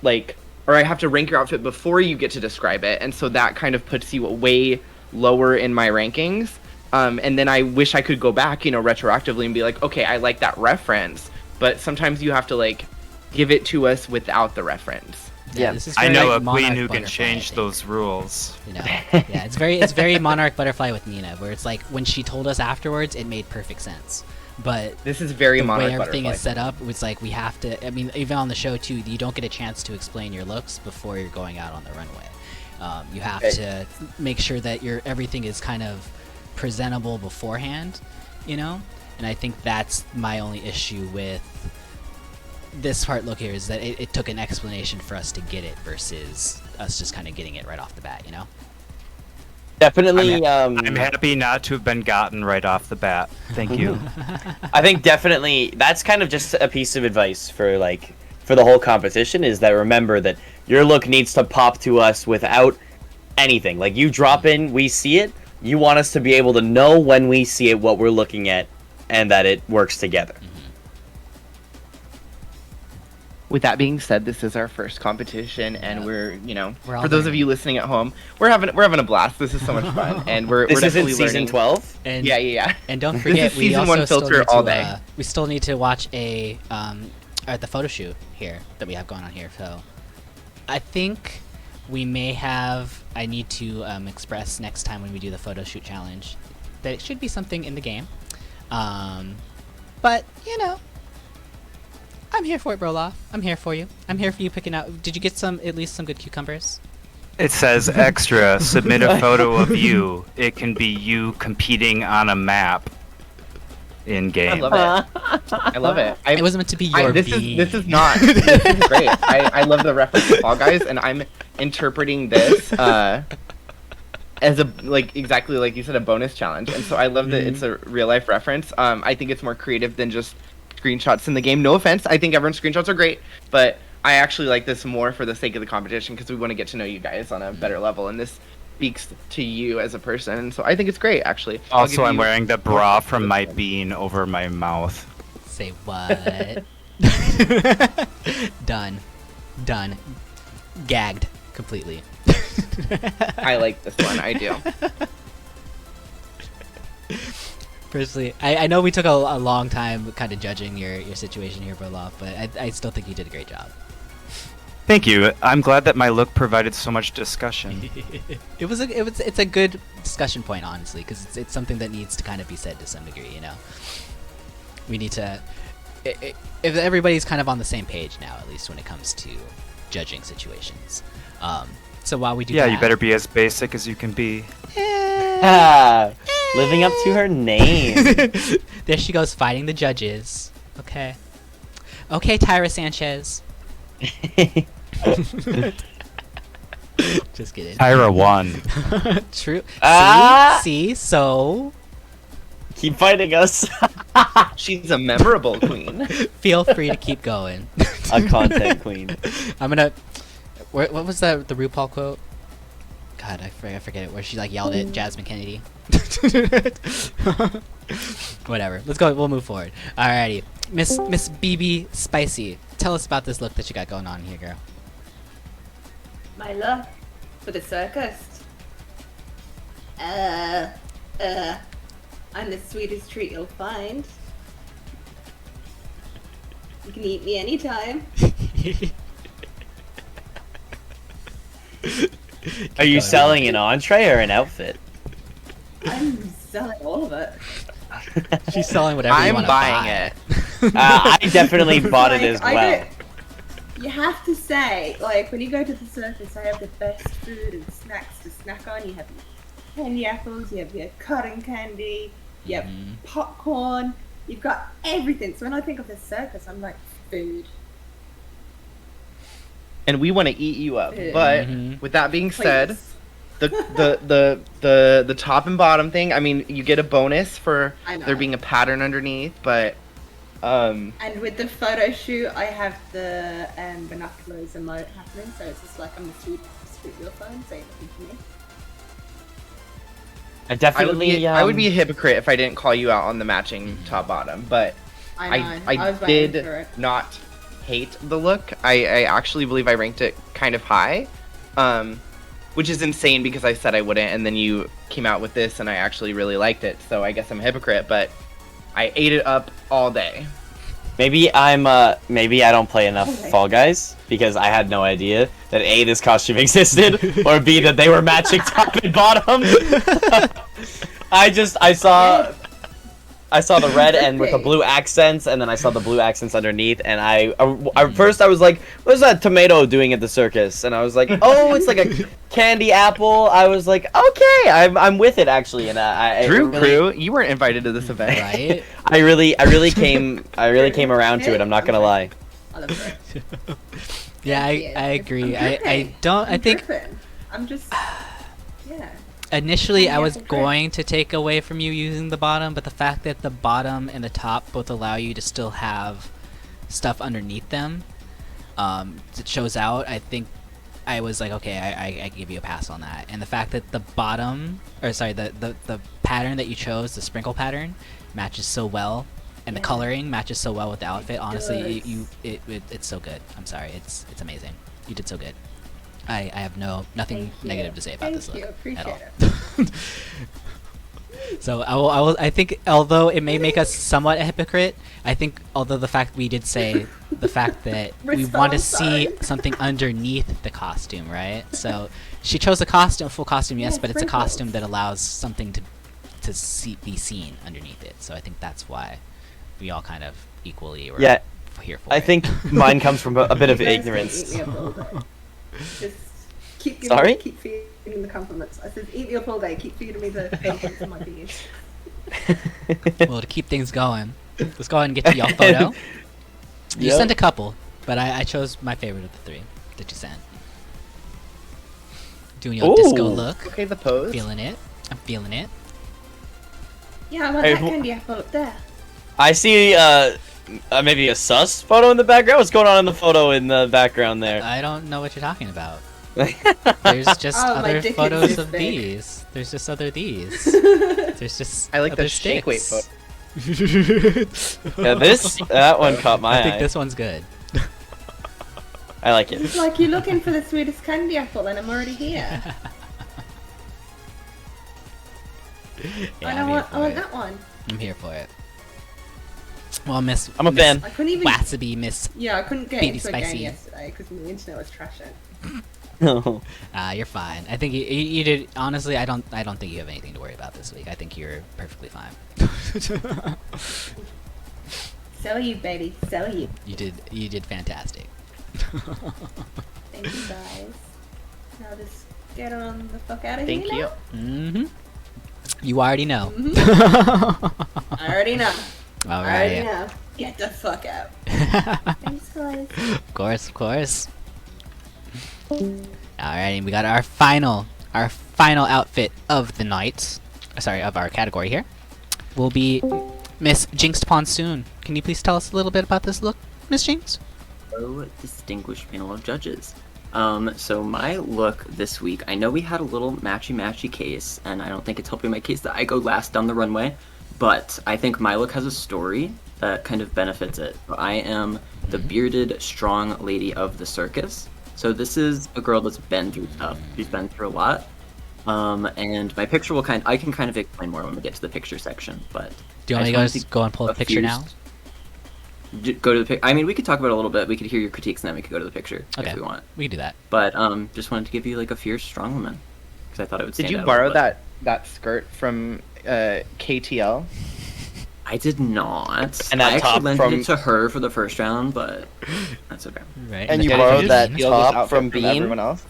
like, or I have to rank your outfit before you get to describe it, and so that kind of puts you way lower in my rankings. And then I wish I could go back, you know, retroactively and be like, okay, I like that reference, but sometimes you have to like give it to us without the reference. Yeah, this is I very, know like, a Monarch queen who can Butterfly, I change think. those rules. You know, yeah, it's very Monarch Butterfly with Nina, where it's like when she told us afterwards, it made perfect sense. But this is very the Monarch way everything Butterfly. is set up, it was like we have to. I mean, even on the show too, you don't get a chance to explain your looks before you're going out on the runway. You have to make sure that everything is kind of presentable beforehand, you know. And I think that's my only issue with this part. Look here, is that it took an explanation for us to get it versus us just kind of getting it right off the bat, you know. Definitely. I'm happy not to have been gotten right off the bat. Thank you. I think definitely that's kind of just a piece of advice for the whole competition, is that remember that your look needs to pop to us without anything. Like, you drop in, we see it. You want us to be able to know when we see it what we're looking at, and that it works together. With that being said, this is our first competition, and we're, you know, We're all for those of learning. you listening at home, we're having a blast. This is so much fun, and we're This isn't definitely season learning. 12. And Yeah. And don't This forget, is we season also 1 still filter need all to, day. we still need to watch the photo shoot here that we have going on here. So I think we may have. I need to express next time when we do the photo shoot challenge that it should be something in the game. But you know, I'm here for it, Broloff. I'm here for you. I'm here for you picking out. Did you get at least some good cucumbers? It says extra, submit a photo of you. It can be you competing on a map in game. I love it. I love it. It was meant to be your this bean. is not. This is great. I love the reference to Fall Guys, and I'm interpreting this as a exactly like you said, a bonus challenge. And so I love that it's a real life reference. I think it's more creative than just screenshots in the game. No offense, I think everyone's screenshots are great, but I actually like this more for the sake of the competition because we want to get to know you guys on a better level, and this speaks to you as a person. So I think it's great, actually. Also, I'm wearing the bra from my bean over my mouth. Say what? Done. Gagged completely. I like this one. I do. Personally, I know we took a long time kind of judging your situation here, Broloff, but I still think you did a great job. Thank you. I'm glad that my look provided so much discussion. It's a good discussion point, honestly, because it's something that needs to kind of be said to some degree. You know, we need to. If everybody's kind of on the same page now, at least when it comes to judging situations. So while we do that, You better be as basic as you can be. Living up to her name. There she goes, fighting the judges. Okay, Tyra Sanchez. Just kidding. Tyra won. True. Ah! See, so Keep fighting us. She's a memorable queen. feel free to keep going. A content queen. I'm gonna. What was the RuPaul quote? God, I forget it. Where she yelled at Jasmine Kennedy. Whatever. Let's go. We'll move forward. Alrighty, Miss Bebe Spicy. Tell us about this look that you got going on here, girl. My look for the circus. I'm the sweetest treat you'll find. You can eat me anytime. Are you selling an entree or an outfit? I'm selling all of it. She's selling whatever you I'm want to buying buy. it. I definitely bought it as I well. you have to say, when you go to the circus, I have the best food and snacks to snack on. You have your candy apples, you have your cotton candy, you have popcorn, You've got everything. So when I think of the circus, I'm like, food. And we want to eat you up. Yeah. But with that being said, the top and bottom thing, I mean, you get a bonus for there being a pattern underneath, but And with the photo shoot, I have the binoculars emote happening, so it's just like I'm the sweet your phone, so you're looking for me. I would be a hypocrite if I didn't call you out on the matching top bottom, but I did not hate the look. I actually believe I ranked it kind of high, which is insane because I said I wouldn't, and then you came out with this, and I actually really liked it. So I guess I'm a hypocrite, but I ate it up all day. Maybe maybe I don't play enough Fall Guys because I had no idea that A, this costume existed, or B, that they were matching top and bottom. I saw the red and with the blue accents, and then I saw the blue accents underneath, and first I was like, "What's that tomato doing at the circus?" And I was like, "Oh, it's like a candy apple." I was like, "Okay, I'm with it actually." And Crew, you weren't invited to this event, right? I really came around to it. I'm not gonna lie. Yeah, I agree. I think I'm just yeah. Initially, I was going to take away from you using the bottom, but the fact that the bottom and the top both allow you to still have stuff underneath them, it shows out. I think I was like, okay, I give you a pass on that. And the fact that the bottom, or sorry, the pattern that you chose, the sprinkle pattern, matches so well, and the coloring matches so well with the outfit. Honestly, it's so good. I'm sorry, it's amazing. You did so good. I have nothing negative to say about this look at all. So I think although it may make us somewhat a hypocrite, I think although the fact we did say the fact that we want to see something underneath the costume, right? So she chose a full costume, yes, but it's a costume that allows something to be seen underneath it. So I think that's why we all kind of equally were here for it. I think mine comes from a bit of ignorance. Just keep feeding the compliments. I said, eat me up all day. Keep feeding me the compliments of my bees. Well, to keep things going, let's go ahead and get to your photo. You sent a couple, but I chose my favorite of the three that you sent. Doing your disco look. Okay, the pose. Feeling it. I'm feeling it. Yeah, I want that candy apple up there. I see maybe a sus photo in the background. What's going on in the photo in the background there? I don't know what you're talking about. There's just other photos of these. There's just other these. There's just I like other the shake weight photo. Yeah, that one caught my eye. I think this one's good. I like it. It's like you're looking for the sweetest candy apple and I'm already here. Yeah, I want that one. I'm here for it. Well, I'm a fan. I couldn't even... Wasabi, Miss. Yeah, I couldn't get Baby into Spicy. a game yesterday because the internet was trashing. No. You're fine. I think you did. Honestly, I don't think you have anything to worry about this week. I think you're perfectly fine. Sell you, baby. Sell you. You did fantastic. Thank you, guys. Now just get on the fuck out of Thank here. you. Mm-hmm. You already know. I already know. All right. I already know. Get the fuck out. Thanks, guys. Of course. Alright, we got our final outfit of the night. Sorry, of our category here. Will be Miss Jinxed Pontoon. Can you please tell us a little bit about this look, Miss Jinx? Oh, distinguished panel of judges. So my look this week, I know we had a little matchy case, and I don't think it's helping my case that I go last down the runway, but I think my look has a story that kind of benefits it. I am the bearded, strong lady of the circus. So this is a girl that's been through stuff. She's been through a lot. And my picture will I can kind of explain more when we get to the picture section, but... Do you want me to go and pull a picture now? Go to the pic. I mean, we could talk about it a little bit. We could hear your critiques, and then we could go to the picture if we want. We can do that. But just wanted to give you like a fierce, strong woman because I thought it would. Did you borrow that skirt from KTL? I did not. And that I top actually from lent it to her for the first round, but that's okay. Right. And you borrowed that top from Bean. Everyone else.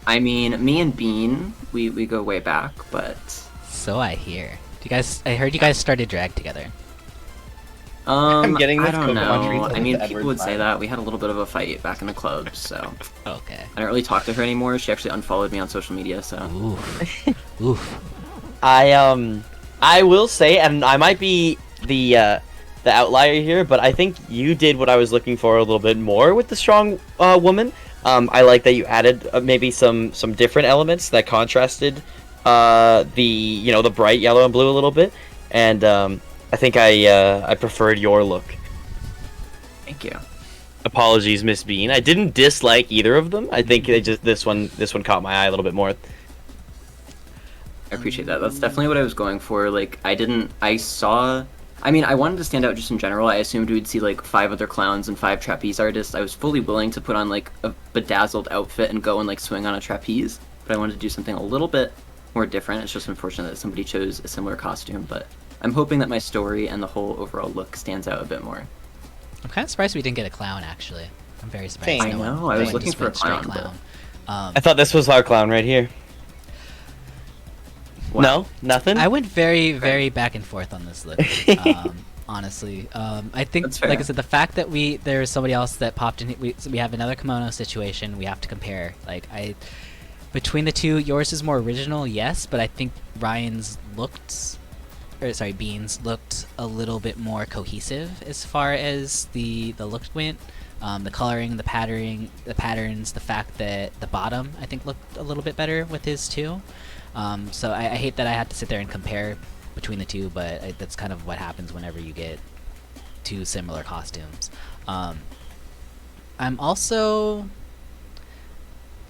I mean, me and Bean, we go way back, but so I hear. I heard you guys started drag together. I'm getting I this don't Pokemon know. treats I as mean, the people Edward would say vibe. that. We had a little bit of a fight back in the club, so Okay. I don't really talk to her anymore. She actually unfollowed me on social media, so. Oof. Oof. I will say, and I might be the outlier here, but I think you did what I was looking for a little bit more with the strong woman. I like that you added maybe some different elements that contrasted the bright yellow and blue a little bit, and I think I preferred your look. Thank you. Apologies, Miss Bean. I didn't dislike either of them. I think this one caught my eye a little bit more. I appreciate that. That's definitely what I was going for. Like, I wanted to stand out just in general. I assumed we'd see, like, 5 other clowns and 5 trapeze artists. I was fully willing to put on, like, a bedazzled outfit and go and, like, swing on a trapeze. But I wanted to do something a little bit more different. It's just unfortunate that somebody chose a similar costume. But I'm hoping that my story and the whole overall look stands out a bit more. I'm kind of surprised we didn't get a clown, actually. I'm very surprised. Same. I know, I was looking for a straight clown. I thought this was our clown right here. Wow. No, nothing. I went very, very back and forth on this look. Honestly, I think, That's fair. like I said, the fact that there's somebody else that popped in. We have another kimono situation. We have to compare. Like between the two, yours is more original, yes, but I think Ryan's Bean's looked a little bit more cohesive as far as the look went. The coloring, the patterns, the fact that the bottom I think looked a little bit better with his too. So I hate that I had to sit there and compare between the two, but that's kind of what happens whenever you get two similar costumes. I'm also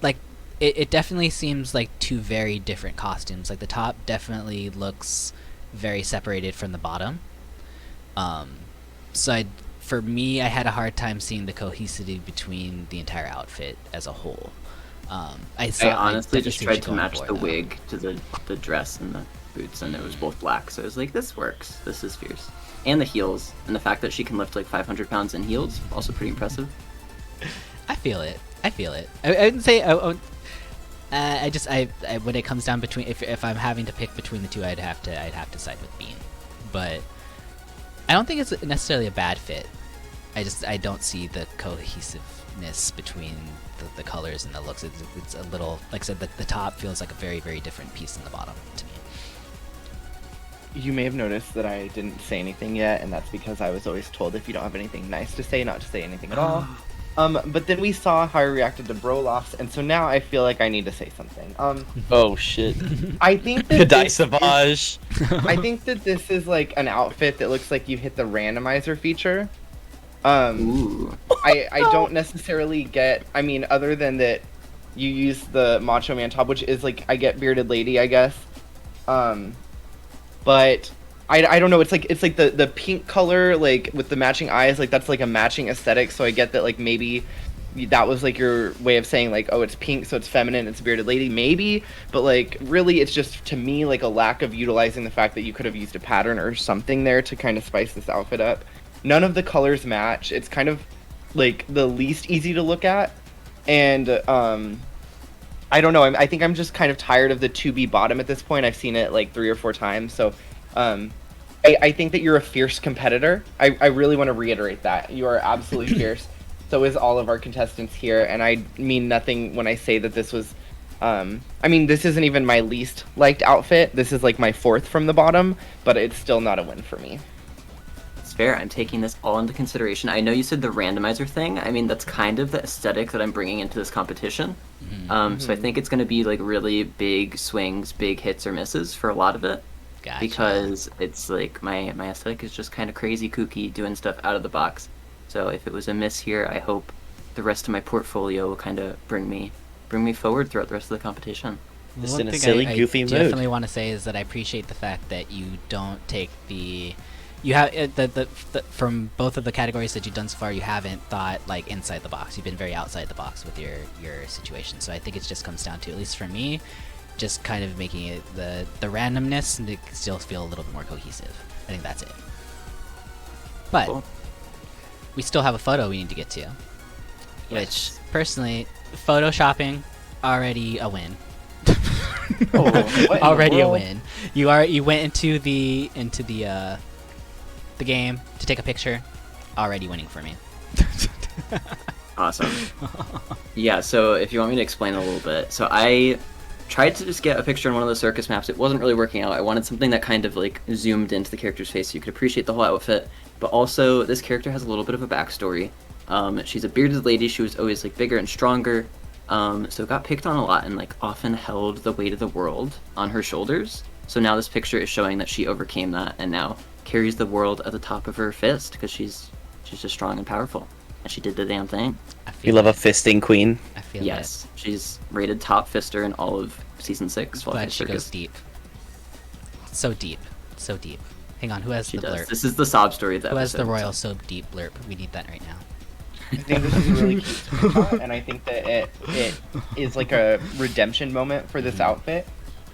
like it definitely seems like two very different costumes. Like the top definitely looks very separated from the bottom. So for me, I had a hard time seeing the cohesivity between the entire outfit as a whole. I honestly just tried to match the though. wig to the dress and the boots, and it was both black. So I was like, this works. This is fierce. And the heels, and the fact that she can lift like 500 pounds in heels, also pretty impressive. I feel it. I wouldn't say. When it comes down between, if I'm having to pick between the two, I'd have to side with Bean. But I don't think it's necessarily a bad fit. I don't see the cohesiveness between the colors and the looks. It's a little, like I said, the top feels like a very, very different piece than the bottom to me. You may have noticed that I didn't say anything yet, and that's because I was always told if you don't have anything nice to say, not to say anything at all. But then we saw how I reacted to Brolofts, and so now I feel like I need to say something. Oh shit. I think that I think that this is like an outfit that looks like you hit the randomizer feature. Ooh. I don't necessarily get. I mean, other than that, you use the Macho Man top, which is like I get bearded lady, I guess. But I don't know. It's like the pink color, like with the matching eyes. Like that's like a matching aesthetic. So I get that like maybe that was like your way of saying like, oh, it's pink, so it's feminine, it's a bearded lady, maybe. But like really, it's just to me like a lack of utilizing the fact that you could have used a pattern or something there to kind of spice this outfit up. None of the colors match. It's kind of like the least easy to look at, and I don't know. I think I'm just kind of tired of the 2B bottom at this point. I've seen it like 3 or 4 times, so I think that you're a fierce competitor. I really want to reiterate that you are absolutely fierce. So is all of our contestants here, and I mean nothing when I say that this was. I mean, this isn't even my least liked outfit. This is like my 4th from the bottom, but it's still not a win for me. Fair. I'm taking this all into consideration. I know you said the randomizer thing. I mean, that's kind of the aesthetic that I'm bringing into this competition. So I think it's going to be like really big swings, big hits or misses for a lot of it. Gotcha. Because it's like my aesthetic is just kind of crazy, kooky, doing stuff out of the box. So if it was a miss here, I hope the rest of my portfolio will kind of bring me forward throughout the rest of the competition. Just One in a thing silly, I goofy mood. definitely want to say is that I appreciate the fact that you don't take you have the from both of the categories that you've done so far, you haven't thought like inside the box. You've been very outside the box with your situation. So I think it just comes down to, at least for me, just kind of making it the randomness and to still feel a little bit more cohesive. I think that's it. But Cool. we still have a photo we need to get to, which personally, photoshopping already a win. Already a win. You went into the game to take a picture. Already winning for me. Awesome. Yeah, so if you want me to explain a little bit. So I tried to just get a picture on one of the circus maps. It wasn't really working out. I wanted something that kind of like zoomed into the character's face so you could appreciate the whole outfit. But also, this character has a little bit of a backstory. She's a bearded lady. She was always like bigger and stronger. So got picked on a lot and like often held the weight of the world on her shoulders. So now this picture is showing that she overcame that and now carries the world at the top of her fist because she's just strong and powerful. And she did the damn thing. You love a fisting queen. I feel Yes, she's rated top fister in all of season 6. But she goes deep. So deep. So deep. Hang on, who has the blurb? This is the sob story of the Who has the episode, royal so deep blurb? We need that right now. I think this is a really cute screenshot, and I think that it is like a redemption moment for this outfit.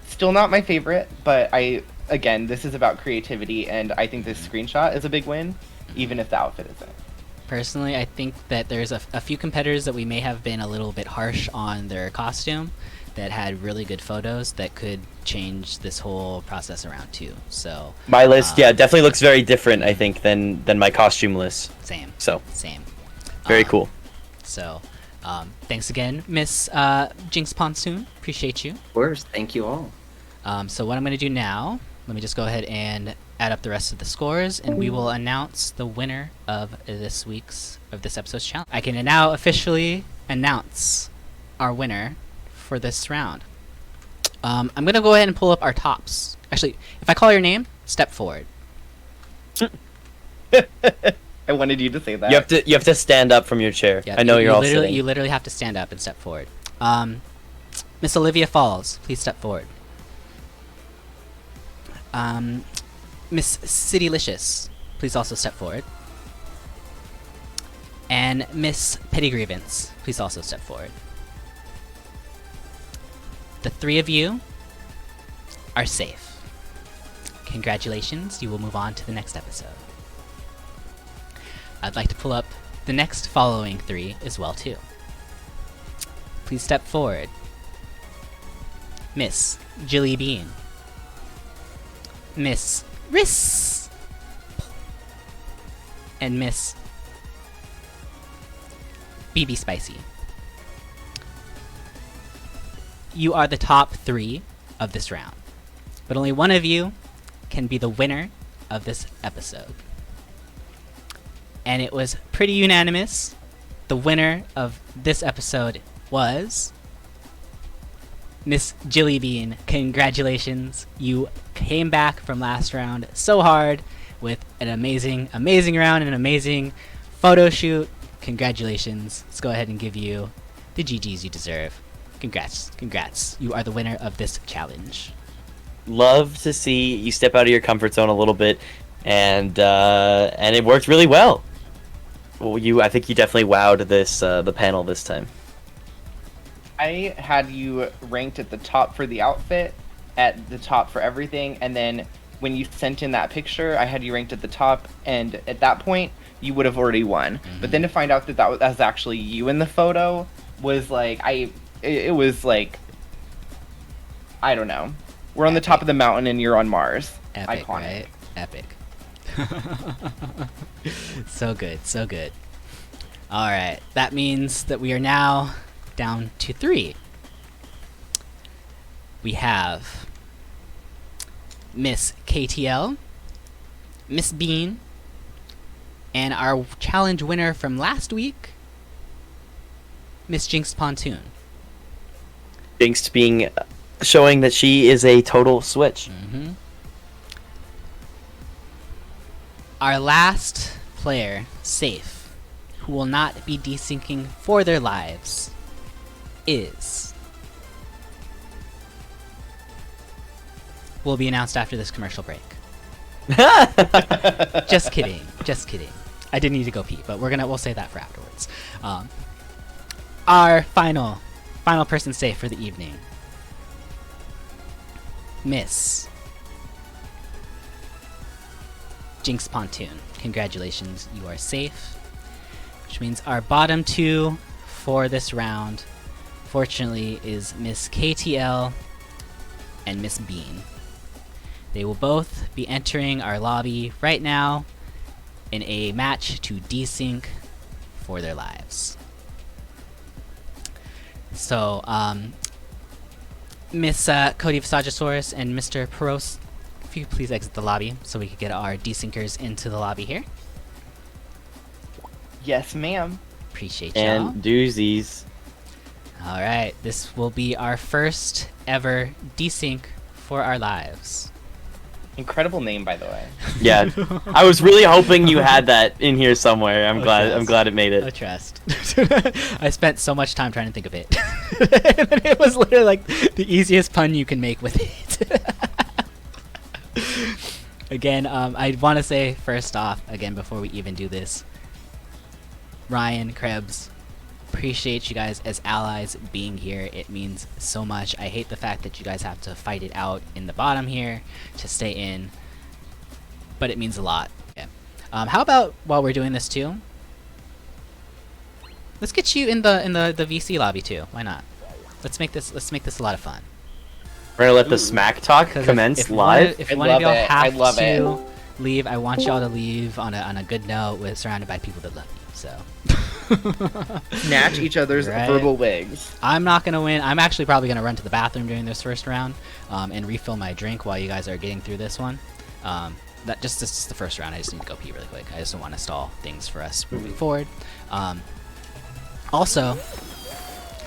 Still not my favorite, but again, this is about creativity, and I think this screenshot is a big win, even if the outfit isn't. Personally, I think that there's a few competitors that we may have been a little bit harsh on their costume that had really good photos that could change this whole process around too. So My list, definitely looks very different, I think, than my costume list. Same. So Same. very cool. So thanks again, Miss Jinxed Pontoon. Appreciate you. Of course, thank you all. So what I'm going to do now, let me just go ahead and add up the rest of the scores, and we will announce the winner of this episode's challenge. I can now officially announce our winner for this round. I'm going to go ahead and pull up our tops. Actually, if I call your name, step forward. I wanted you to say that. You have to stand up from your chair. Yeah, I know you're all sitting. You literally have to stand up and step forward. Miss Olivia Falls, please step forward. Miss Citylicious, please also step forward. And Miss Petty Grievance, please also step forward. The three of you are safe. Congratulations, you will move on to the next episode. I'd like to pull up the next following three as well too. Please step forward. Miss Jilly Bean. Miss Rissspo. And Miss Bebe Spicy. You are the top three of this round, but only one of you can be the winner of this episode. And it was pretty unanimous. The winner of this episode was Miss Jilly Bean. Congratulations. You came back from last round so hard with an amazing, amazing round and an amazing photo shoot. Congratulations. Let's go ahead and give you the GGs you deserve. Congrats. You are the winner of this challenge. Love to see you step out of your comfort zone a little bit, and it worked really well. Well, I think you definitely wowed the panel this time. I had you ranked at the top for the outfit, at the top for everything, and then when you sent in that picture, I had you ranked at the top, and at that point, you would have already won. Mm-hmm. But then to find out that that was actually you in the photo was like, it was like, I don't know. We're on the top of the mountain and you're on Mars. Epic, Iconic. right? Epic. So good. Alright, that means that we are now down to 3. We have Miss KTL, Miss Bean, and our challenge winner from last week, Miss Jinxed Pontoon. Jinxed showing that she is a total switch. Mm-hmm. Our last player, safe, who will not be desyncing for their lives, will be announced after this commercial break. Just kidding. I didn't need to go pee, but we'll say that for afterwards. Our final person safe for the evening, Miss Jinxed Pontoon. Congratulations, you are safe. Which means our bottom 2 for this round, fortunately, is Miss KTL and Miss Bean. They will both be entering our lobby right now in a match to DeSync for their lives. So, Miss Cody Visagosaurus and Mr. Peros, if you please exit the lobby so we can get our desyncers into the lobby here. Yes, ma'am. Appreciate y'all. And doozies. Alright, this will be our first ever desync for our lives. Incredible name, by the way. Yeah, I was really hoping you had that in here somewhere. I'm trust. glad it made No it. trust. I spent so much time trying to think of it. And it was literally like the easiest pun you can make with it. Again, I want to say first off, again, before we even do this, Ryan, Krebs, appreciate you guys as allies being here. It means so much. I hate the fact that you guys have to fight it out in the bottom here to stay in, but it means a lot. Okay. How about while we're doing this too, let's get you in the VC lobby too. Why not? Let's make this a lot of fun. We're gonna let the smack talk commence live. If one of y'all have to leave, I want y'all to leave on a good note with surrounded by people that love you. So Snatch each other's verbal wigs. I'm not gonna win. I'm actually probably gonna run to the bathroom during this first round and refill my drink while you guys are getting through this one. This is the first round. I just need to go pee really quick. I just don't want to stall things for us moving forward. Also,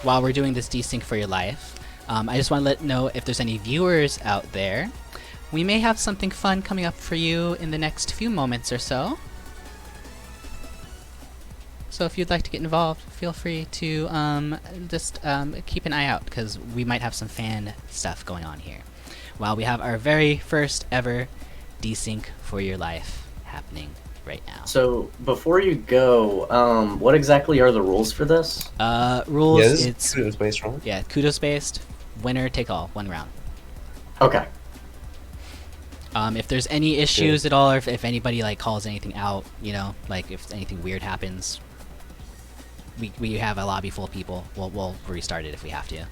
while we're doing this desync for your life, I just want to know if there's any viewers out there. We may have something fun coming up for you in the next few moments or so. So if you'd like to get involved, feel free to just keep an eye out, because we might have some fan stuff going on here while we have our very first ever desync for your life happening right now. So before you go, what exactly are the rules for this? Rules. Yeah, this it's is kudos based, right? Yeah, kudos based. Winner take all. One round. Okay. If there's any issues at all, or if anybody like calls anything out, you know, like if anything weird happens, we have a lobby full of people. We'll restart it if we have to.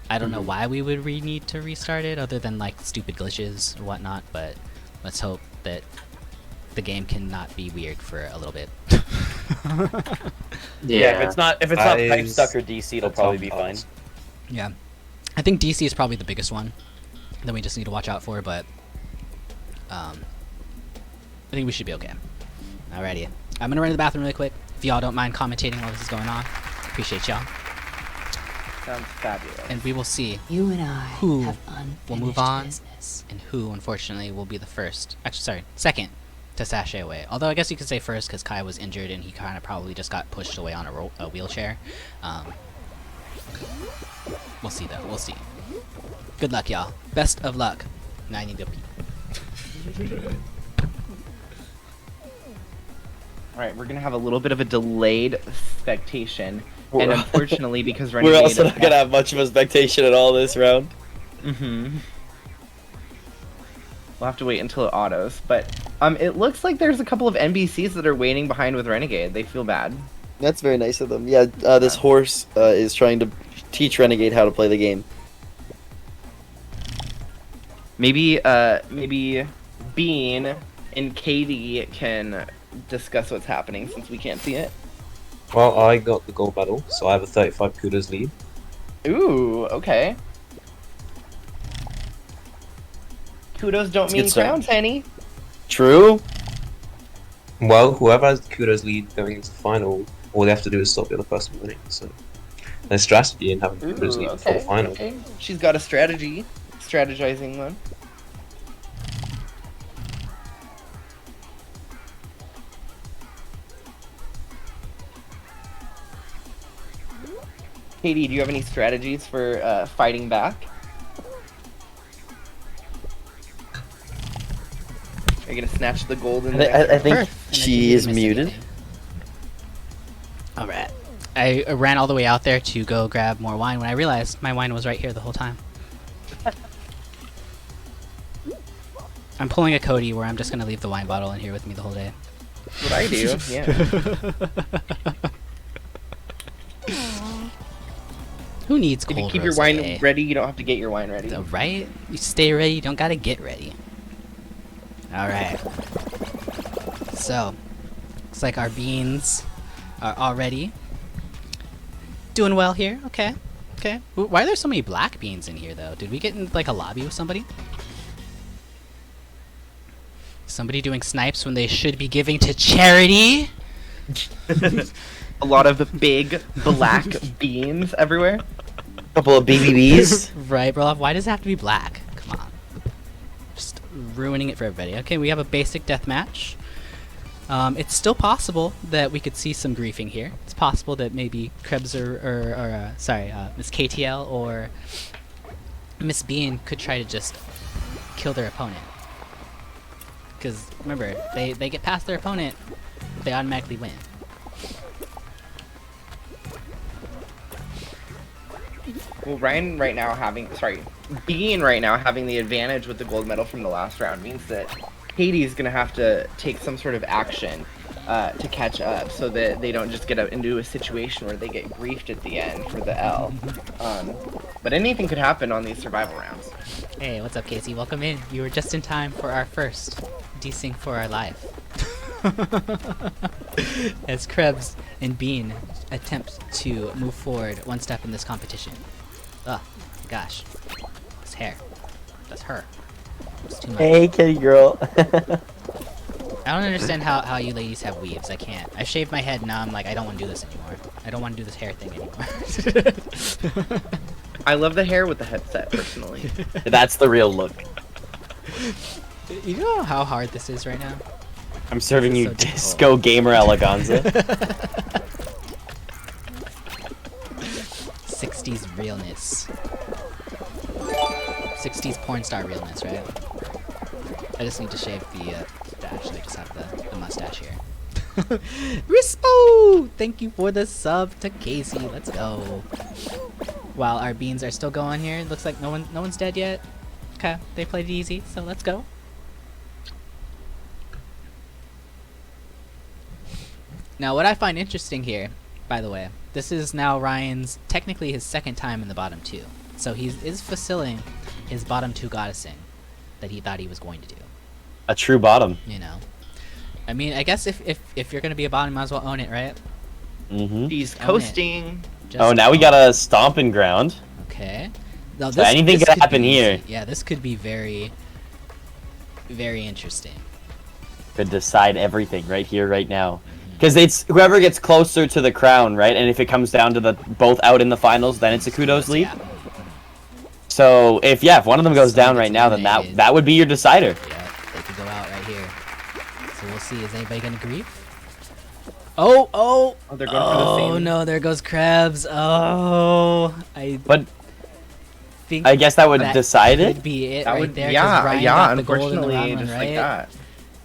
I don't know why we would need to restart it, other than like stupid glitches or whatnot. But let's hope that the game cannot be weird for a little bit. Yeah, if it's not pipe stuck or DC, it'll probably be fine. Yeah, I think DC is probably the biggest one that we just need to watch out for, but I think we should be okay. Alrighty, I'm gonna run to the bathroom really quick. If y'all don't mind commentating while this is going on, appreciate y'all. Sounds fabulous. And we will see You and I who have will move on and who, unfortunately, will be the second to sashay away. Although I guess you could say first, because Kai was injured and he kind of probably just got pushed away on a wheelchair. We'll see though. We'll see. Good luck, y'all. Best of luck. Now I need to pee. Alright, we're gonna have a little bit of a delayed spectation. And unfortunately, because we're Renegade also not gonna have much of a spectation at all this round. We'll have to wait until it autos. But it looks like there's a couple of NBCs that are waiting behind with Renegade. They feel bad. That's very nice of them. Yeah, this horse is trying to teach Renegade how to play the game. Maybe Bean and Katy can discuss what's happening since we can't see it. Well, I got the gold medal, so I have a 35 kudos lead. Ooh, okay. Kudos don't mean crowns, Henny. True. Well, whoever has the kudos lead going into the final, all they have to do is stop the other person winning. So there's strategy in having the kudos lead before the final. Okay. She's got a strategy. Strategizing one. Katy, do you have any strategies for fighting back? Are you gonna snatch the gold in there? I think she is muted. Alright. I ran all the way out there to go grab more wine when I realized my wine was right here the whole time. I'm pulling a Cody where I'm just gonna leave the wine bottle in here with me the whole day. That's what I do, yeah. Who needs If cold you keep your rosé? wine ready, you don't have to get your wine ready. Right? You stay ready, you don't gotta get ready. Alright. So, looks like our beans are already doing well here. Okay. Okay. Why are there so many black beans in here, though? Did we get in, like, a lobby with somebody? Somebody doing snipes when they should be giving to charity? A lot of big black beans everywhere. Couple of BBBs. Right, bro. Why does it have to be black? Come on. Just ruining it for everybody. Okay, we have a basic death match. It's still possible that we could see some griefing here. It's possible that maybe Krebs or Miss KTL or Miss Bean could try to just kill their opponent. Because remember, they get past their opponent, they automatically win. Well, Bean right now having the advantage with the gold medal from the last round means that Katy's gonna have to take some sort of action to catch up, so that they don't just get into a situation where they get griefed at the end for the Elle. But anything could happen on these survival rounds. Hey, what's up, Casey? Welcome in. You were just in time for our first DeSync For Our Life. As Krebs and Bean attempt to move forward one step in this competition. Oh, gosh. This hair. That's her. It's too much. Hey, kitty girl. I don't understand how you ladies have weaves. I can't. I shaved my head and now I'm like, I don't want to do this anymore. I don't want to do this hair thing anymore. I love the hair with the headset, personally. That's the real look. You know how hard this is right now? I'm serving you so disco gamer eleganza. 60s realness. 60s porn star realness, right? I just need to shave the stash. I just have the mustache here. Rissspo! Thank you for the sub to Casey. Let's go. While our beans are still going here, it looks like no one's dead yet. Okay, they played it easy, so let's go. Now, what I find interesting here, by the way, this is now Ryan's, technically his second time in the bottom two. So he is fulfilling his bottom two goddessing that he thought he was going to do. A true bottom. You know. I mean, I guess if you're going to be a bottom, you might as well own it, right? Mm-hmm. He's coasting. Oh, now we got a stomping ground. Okay. Now, so anything could happen here. Yeah, this could be very, very interesting. Could decide everything right here, right now. Because it's whoever gets closer to the crown, right? And if it comes down to the both out in the finals, then it's a kudos lead. Yeah. So if one of them goes down right now, then that would be your decider. Yeah, they could go out right here. So we'll see. Is anybody gonna grief? Oh, they're going for the same. Oh no, there goes Krebs. Oh, I guess that would decide it. Could be it That right would, there. yeah, Ryan got the gold in the unfortunately, round one, just right? like that.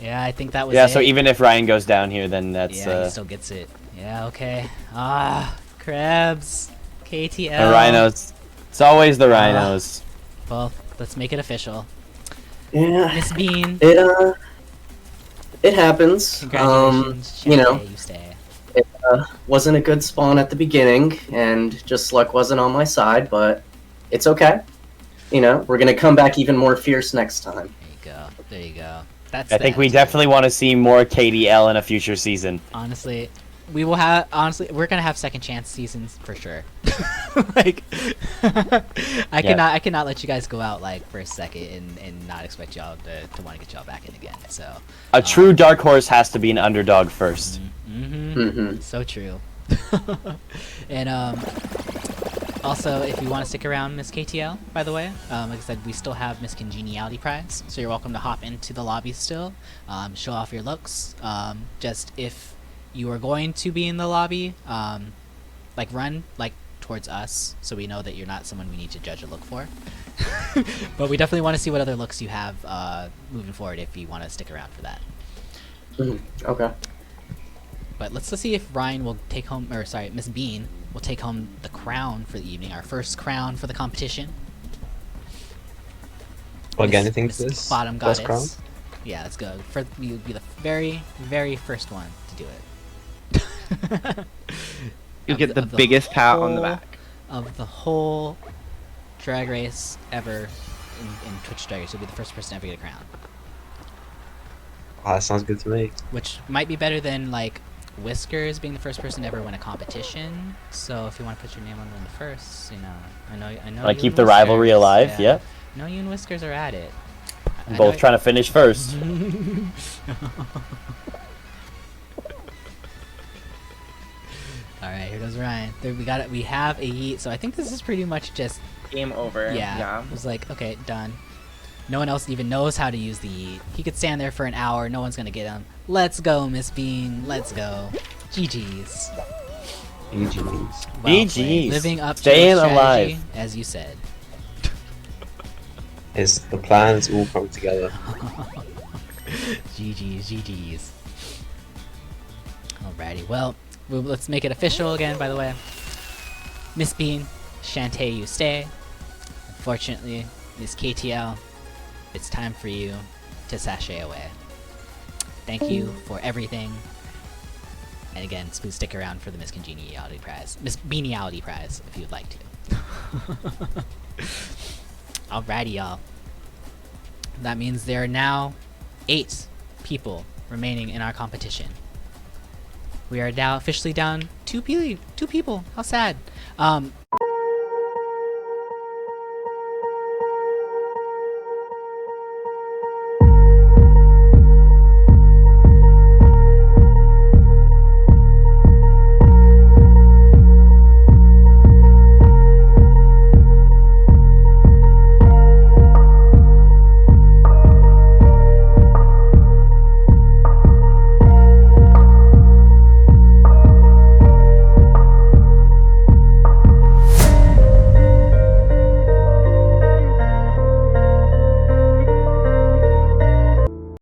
Yeah, I think that was Yeah, it. so even if Ryan goes down here, then that's he still gets it. Yeah, okay. Krebs, KTL. the rhinos. It's always the rhinos. Well, let's make it official. Yeah. Miss Bean. It happens. Congratulations. You know, you stay. it wasn't a good spawn at the beginning, and just luck wasn't on my side, but it's okay. You know, we're gonna come back even more fierce next time. There you go. I think we definitely want to see more KDL in a future season. Honestly, we will have. Honestly, we're gonna have second chance seasons for sure. Like, I cannot let you guys go out like for a second and not expect y'all to want to get y'all back in again. So a true dark horse has to be an underdog first. So true. And also, if you want to stick around, Miss KTL, by the way, like I said, we still have Miss Congeniality prize, so you're welcome to hop into the lobby still, show off your looks. Just if you are going to be in the lobby, like run like towards us, so we know that you're not someone we need to judge a look for. But we definitely want to see what other looks you have moving forward if you want to stick around for that. Okay. But let's see if Ryan will take home, or sorry, Miss Bean will take home the crown for the evening, our first crown for the competition. Plug anything to this? Bottom First goddess. crown? Yeah, let's go. You'll be the very, very first one to do it. You get the biggest pat on the back. of the whole drag race ever in Twitch Drag Race. You'll be the first person to ever get a crown. Oh, that sounds good to me. Which might be better than, like, Whiskers being the first person to ever win a competition. So if you want to put your name on one of the first, you know, I know. Want you to keep and the rivalry Whiskers, alive? Yeah. I know you and Whiskers are at it. Both trying to finish first. All right, here goes Ryan. There, we have a yeet, so I think this is pretty much just Game over. yeah. It was like, okay, done. No one else even knows how to use the yeet. He could stand there for an hour. No one's gonna get him. Let's go, Miss Bean. Let's go. GG's. GG's. Well GG's. played. Living up to Staying your strategy, alive. as you said. It's the plans all come together. GG's. Alrighty, well, let's make it official again, by the way. Miss Bean, Shantae, you stay. Unfortunately, Miss KTL, it's time for you to sashay away. Thank you for everything. And again, please stick around for the Miss Congeniality Prize. Miss Beaniality Prize, if you'd like to. Alrighty, y'all. That means there are now 8 people remaining in our competition. We are now officially down 2 people. How sad.